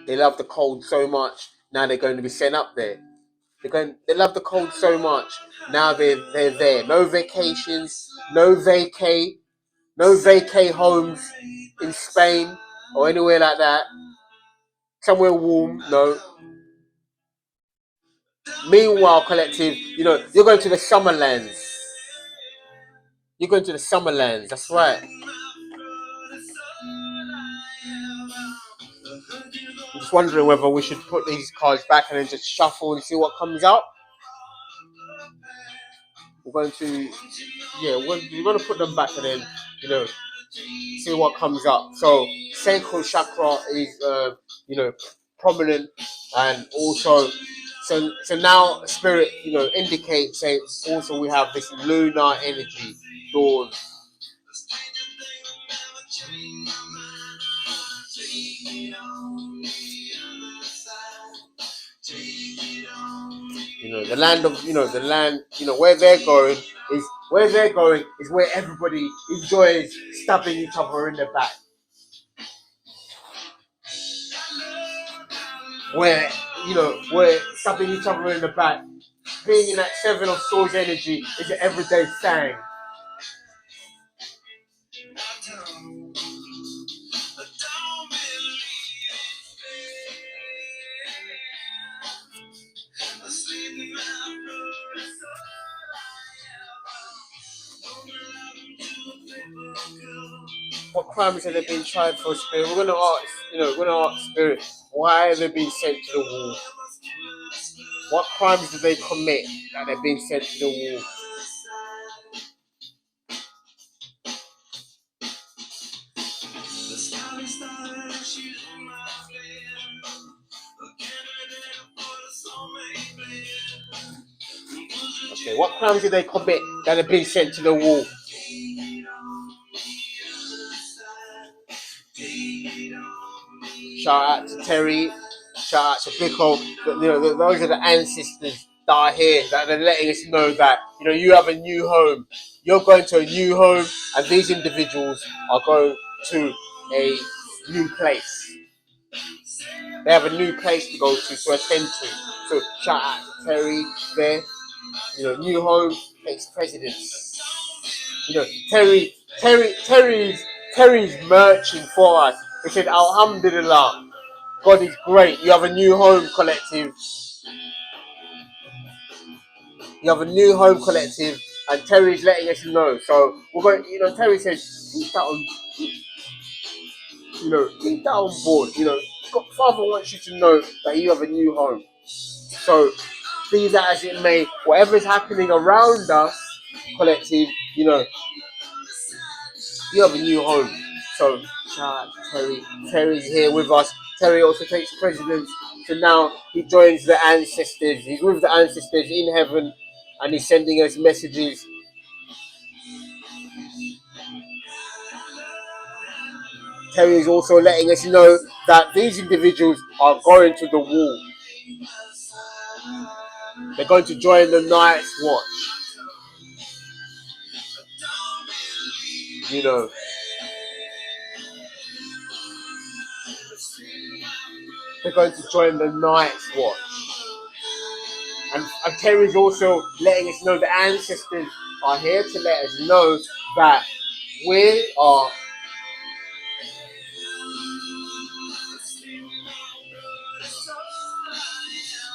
They love the cold so much. Now they're going to be sent up there. They love the cold so much. Now they're there. No vacations. No vacay homes in Spain or anywhere like that. Somewhere warm. No. Meanwhile, collective, you're going to the summer lands. You're going to the summer lands. That's right. just wondering whether we should put these cards back and then just shuffle and see what comes out. We're going to, yeah, we're going to put them back and then, see what comes up. So sacral chakra is, prominent, and also, so now spirit, indicates, say, also we have this lunar energy, dawn. The land of, the land, where they're going is where everybody enjoys stabbing each other in the back. Where, where stabbing each other in the back, being in that Seven of Swords energy is an everyday thing. What crimes have they been tried for, Spirit? We're gonna ask Spirit, why have they been sent to the wall? What crimes did they commit that they've been sent to the wall? Okay, what crimes did they commit that have been sent to the wall? Shout out to Terry. Shout out to Biko. Those are the ancestors that are here, that are letting us know that you have a new home. You're going to a new home, and these individuals are going to a new place. They have a new place to go to attend to. So shout out to Terry there. New home takes precedence. Terry's merching for us. He said, Alhamdulillah, God is great. You have a new home, collective. You have a new home, collective, and Terry's letting us know. So we're going. Terry says, keep that on. Keep that on board. Father wants you to know that you have a new home. So be that as it may, whatever is happening around us, collective, you have a new home. So shout out to Terry. Terry's here with us. Terry also takes precedence. So now he joins the ancestors. He's with the ancestors in heaven, and he's sending us messages. Terry is also letting us know that these individuals are going to the wall. They're going to join the Night's Watch. They're going to join the Night's Watch. And Terry's also letting us know the ancestors are here to let us know that we are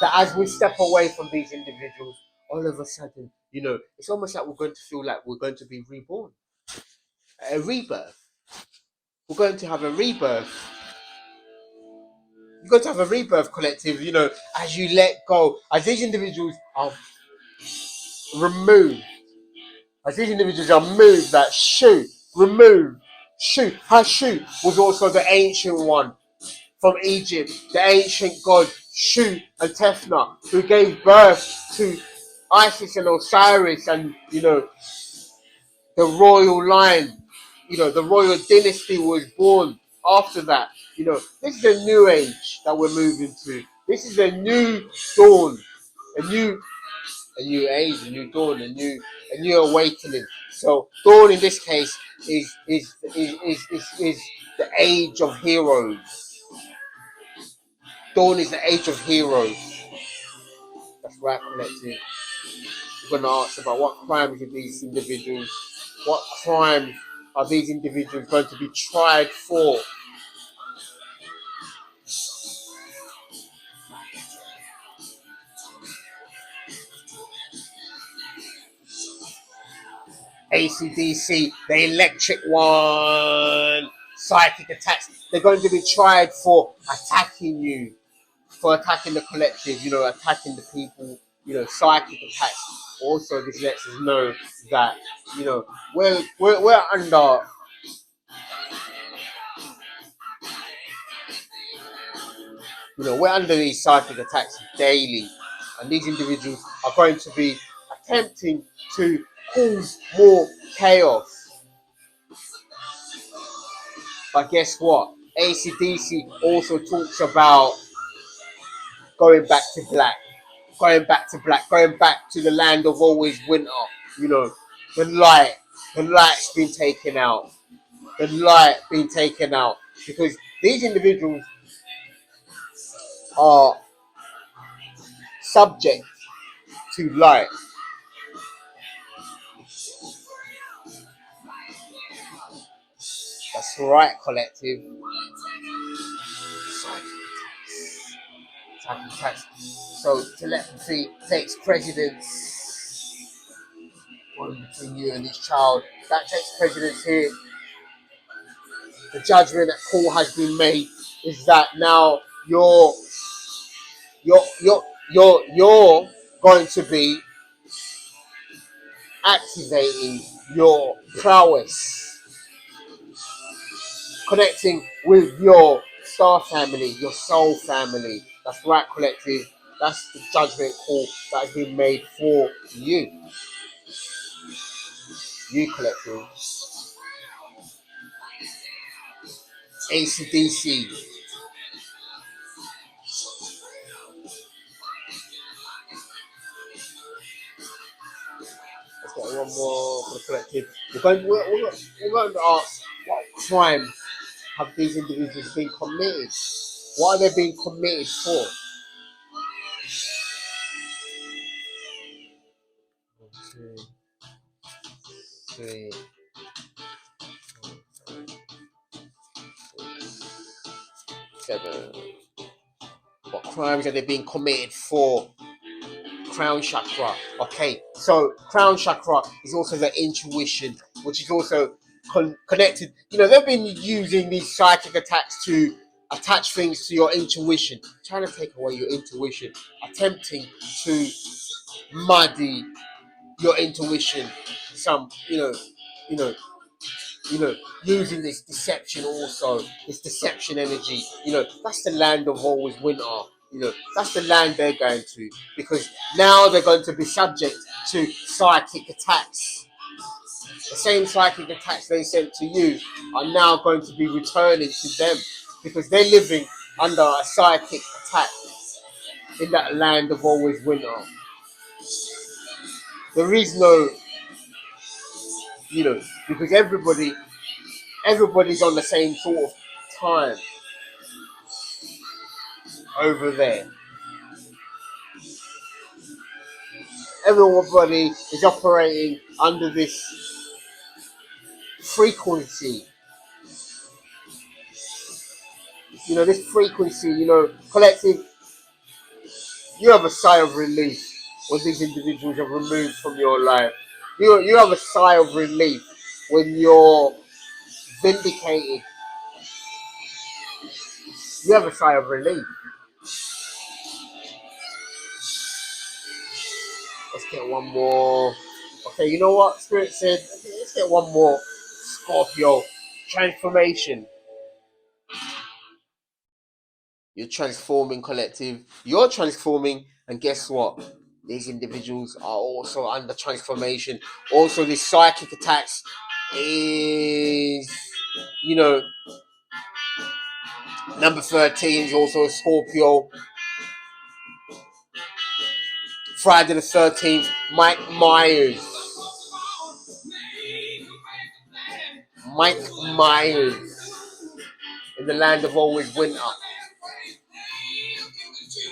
that as we step away from these individuals, all of a sudden, it's almost like we're going to feel like we're going to be reborn. A rebirth. We're going to have a rebirth. You're going to have a rebirth, collective, as you let go, as these individuals are removed, as these individuals are moved, that Shu, removed. Shu was also the ancient one from Egypt, the ancient god Shu and Tefnut, who gave birth to Isis and Osiris, and the royal line, the royal dynasty was born after that. This is a new age that we're moving to. This is a new dawn, a new age, a new dawn, a new awakening. So dawn in this case is the age of heroes. Dawn is the age of heroes. That's right, collective. We're going to ask about what crimes are these individuals, what crimes are these individuals going to be tried for. AC/DC, the electric one. psychic attacks. They're going to be tried for attacking you, for attacking the collective, attacking the people, psychic attacks. Also, this lets us know that, we're under, we're under these psychic attacks daily, and these individuals are going to be attempting to cause more chaos. But guess what? ACDC also talks about going back to black, going back to black, going back to the land of always winter. You know, the light, the light's been taken out, the light being taken out, because these individuals are subject to light. That's right, collective. So telepathy takes precedence between you and this child. That takes precedence here. The judgment that call has been made is that now you're you're you're going to be activating your prowess, connecting with your star family, your soul family. That's right, collective. That's the judgment call that has been made for you. You, collective. ACDC. Let's get one more for the collective. We're going to ask, what crimes have these individuals been committed? What are they being committed for? 1, 2, 3, 7. What crimes are they being committed for? Crown chakra. Okay, so crown chakra is also the intuition, which is also connected. They've been using these psychic attacks to attach things to your intuition, trying to take away your intuition, attempting to muddy your intuition. Some, you know, using this deception also, this deception energy. That's the land of always winter. That's the land they're going to, because now they're going to be subject to psychic attacks. The same psychic attacks they sent to you are now going to be returning to them, because they're living under a psychic attack in that land of always winter. There is no, because everybody's on the same sort of time over there. Everybody is operating under this frequency. This frequency, collective, you have a sigh of relief when these individuals are removed from your life. You have a sigh of relief when you're vindicated. You have a sigh of relief. Let's get one more. Okay, you know what? Spirit said, okay, let's get one more. Scorpio. Transformation. You're transforming, collective. You're transforming, and guess what? These individuals are also under transformation. Also, this psychic attacks is, number 13 is also a Scorpio. Friday the 13th, Mike Myers. Mike Myers. In the land of always winter.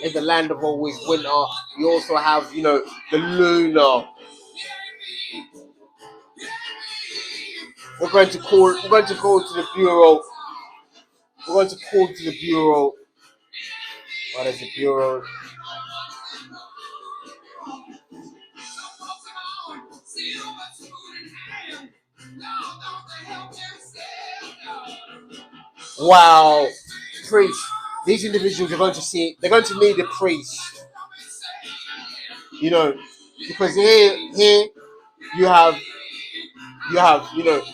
In the land of always winter, you also have, the lunar. We're going to call to the bureau. We're going to call to the bureau. What is the bureau? Wow, priest. These individuals are going to see. They're going to need a priest. You know, because here you have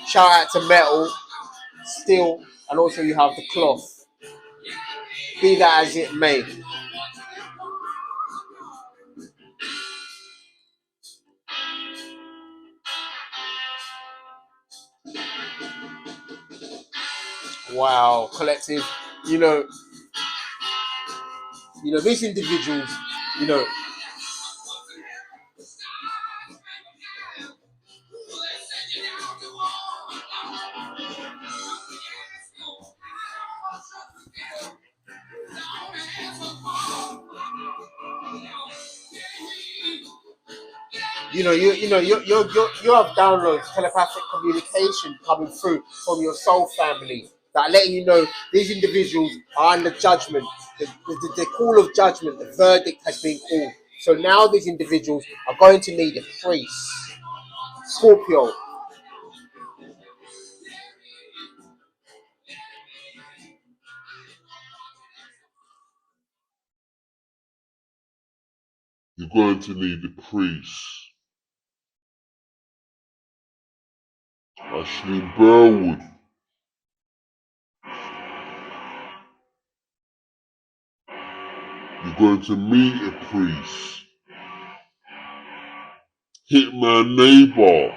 shout out to metal, steel, and also you have the cloth. Be that as it may. Wow, collective. You know, these individuals. You know, you have downloads, telepathic communication coming through from your soul family that letting you know these individuals are under judgment. The call of judgment, the verdict has been called. So now these individuals are going to need a priest. Scorpio. You're going to need a priest. Ashleigh Burwood. You're going to meet a priest. Hitman neighbor.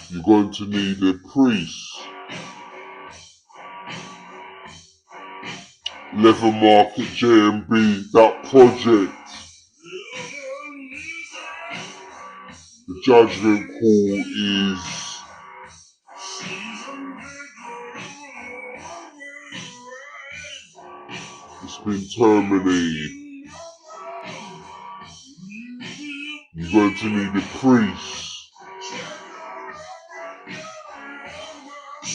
You're going to need a priest. Leather Market JMB, that project. The judgment call is it's been terminated. You're going to need a priest.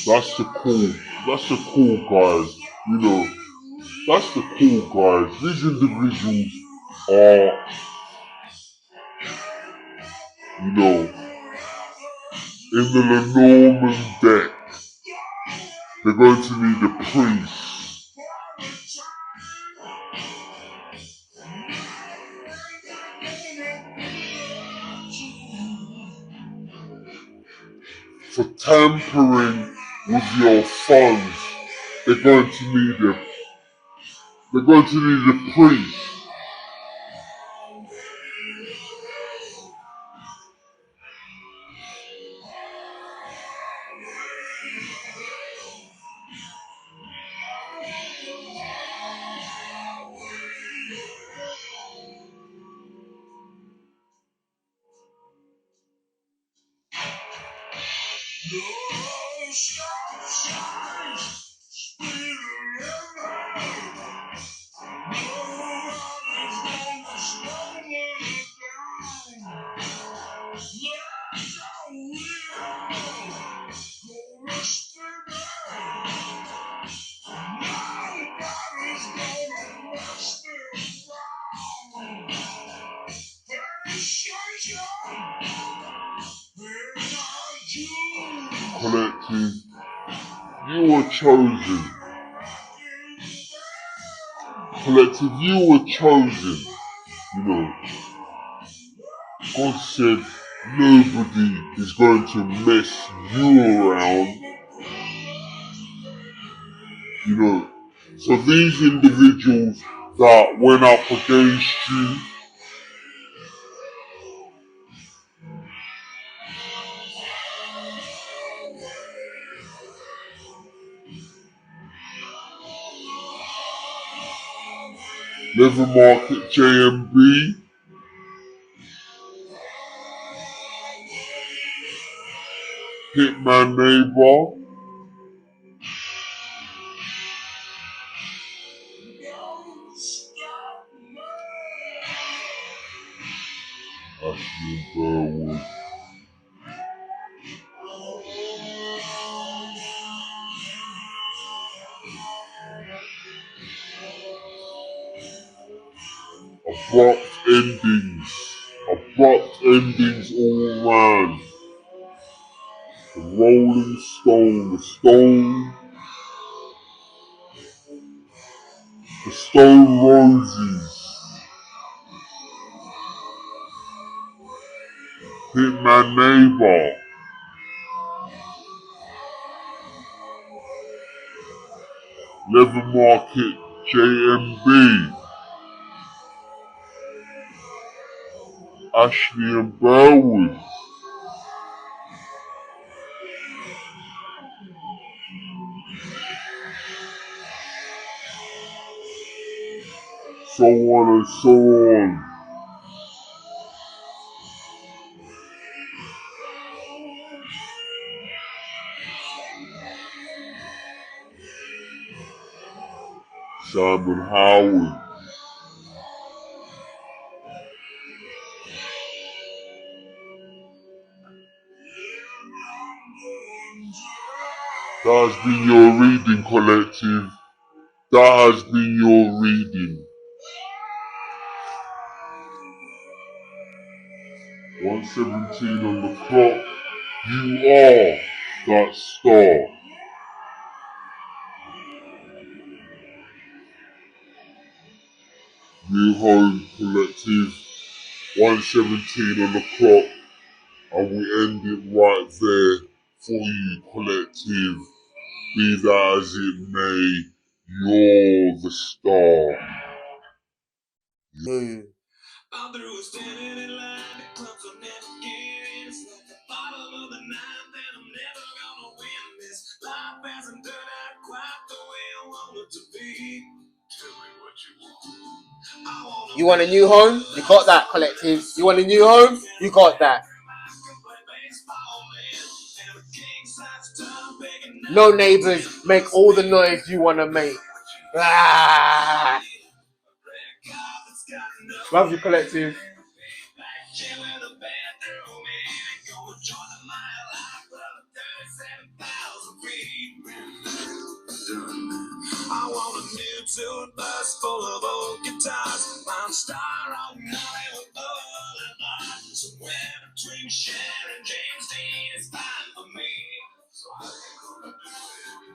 That's the call. That's the call, guys. That's the call, guys. These individuals are, in the Lenormand deck. They're going to need a priest. For tampering with your funds, they're going to need a priest. Collective, you were chosen. Collective, you were chosen. God said nobody is going to mess you around. So these individuals that went up against you, Leather Market JMB, Hitman neighbor, Ashleigh Burwood. Abrupt endings all round. the Rolling Stone, the Stone Roses, Hit My Neighbor, Leather Market, JMB, Ashleigh and Burwood, so on and so on. Simon Howard, that has been your reading, collective. That has been your reading. 1:17 on the clock. You are that star. New Home Collective. 1:17 on the clock. And we end it right there for you, collective. Be that as it may, you're the star. Other was standing in line, the clubs will never get in. It's like the bottom of the ninth, and I'm never gonna win this. Life hasn't turned out quite the way I want it to be. Tell me what you want. You want a new home? You got that, collective. You want a new home? You got that. No neighbors, make all the noise you want to make. Ah! Love you, collective. I want a new tour bus full of old guitars. I'm star on Hollywood Boulevard. Somewhere between Cher and James Dean is fine for me. So how you gonna do it?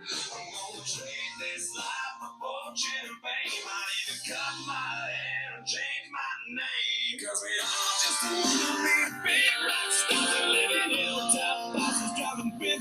I'm gonna trade this life for fortune and fame. I'd even cut my hair and change my name. Cause we all just wanna be big rock stars and live in hilltop bosses driving 15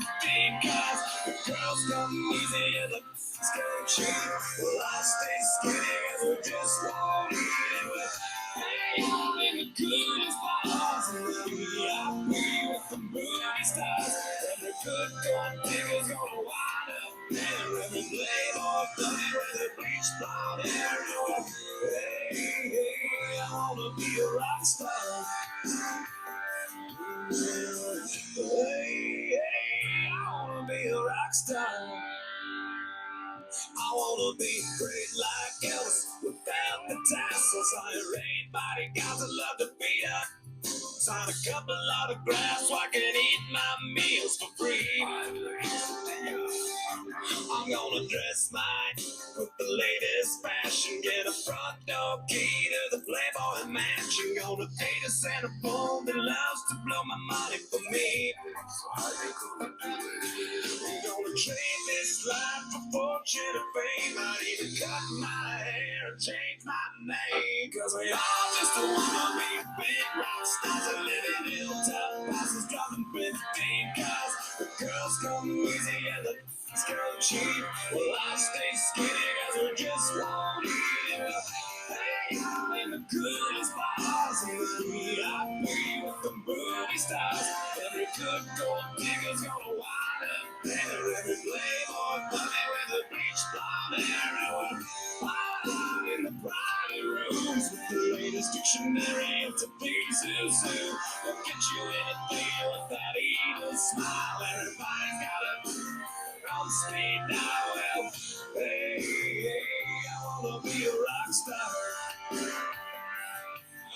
cars. The girls come easy and the go cheap. Well, I stay skinny cause we just won't eat it. But hey, I'm in the coolest bars and we'll be with the movie stars. Every good gold digger's gonna wind up there. Every playboy bunny with a bleach blonde hair. Hey, I wanna be a rock star. Hey, I wanna be a rock star. I wanna be great like Elvis without the tassels. Iron bodyguards, I love to beat up. Sign a couple autographs so I can eat my meals for free. I'm gonna dress mine with the latest fashion. Get a front door key to the Playboy Mansion. Gonna date a Santa phone that loves to blow my money for me. I'm gonna trade this life for fortune and fame. I'd even cut my hair and change my name. Cause we all just wanna be big rock stars and live in hilltop houses driving 15 cars. The girls come easy and the f***s go cheap. Well, I stay skinny cause we just won't eat it. Hey, I'm in the coolest bars and we'll be with the movie stars. Every good gold digger's gonna wind up there. Every playboy bunny with a bleach blonde hair. I'm in the private rooms with the latest dictionary of today's zoo. They'll get you anything with that evil smile. Everybody's got a on speed now. Well, hey, I wanna be a rock star.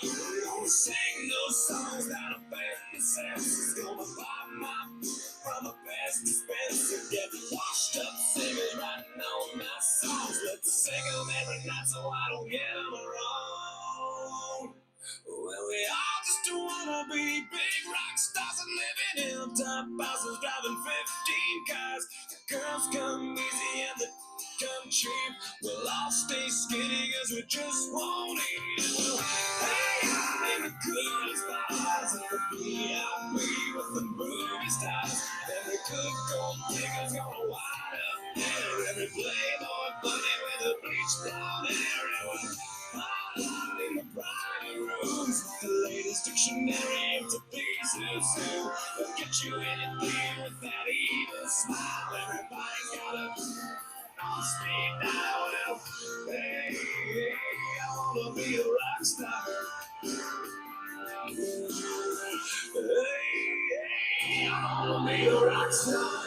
Gonna sing those songs that offend the senses. Gonna buy my from the best dispenser. Get washed up singers writing on my songs. Let's sing them every night so I don't get them wrong. Well, we all just wanna be big rock stars and live in top bosses driving 15 cars. The girls come easy and the come cheap. We'll all stay skinny cause we just won't eat. We'll hang out in the coolest bars at the VIP with the movie stars. Every good gold digger's gonna wind up there. Every playboy bunny with a bleach blonde hair. And we'll hide out in the private rooms with the latest dictionary of today's who's who. They'll get you anything with that evil smile. Everybody's got a speed now. Well, hey, I wanna be a rock star. Hey, I wanna be a rock star.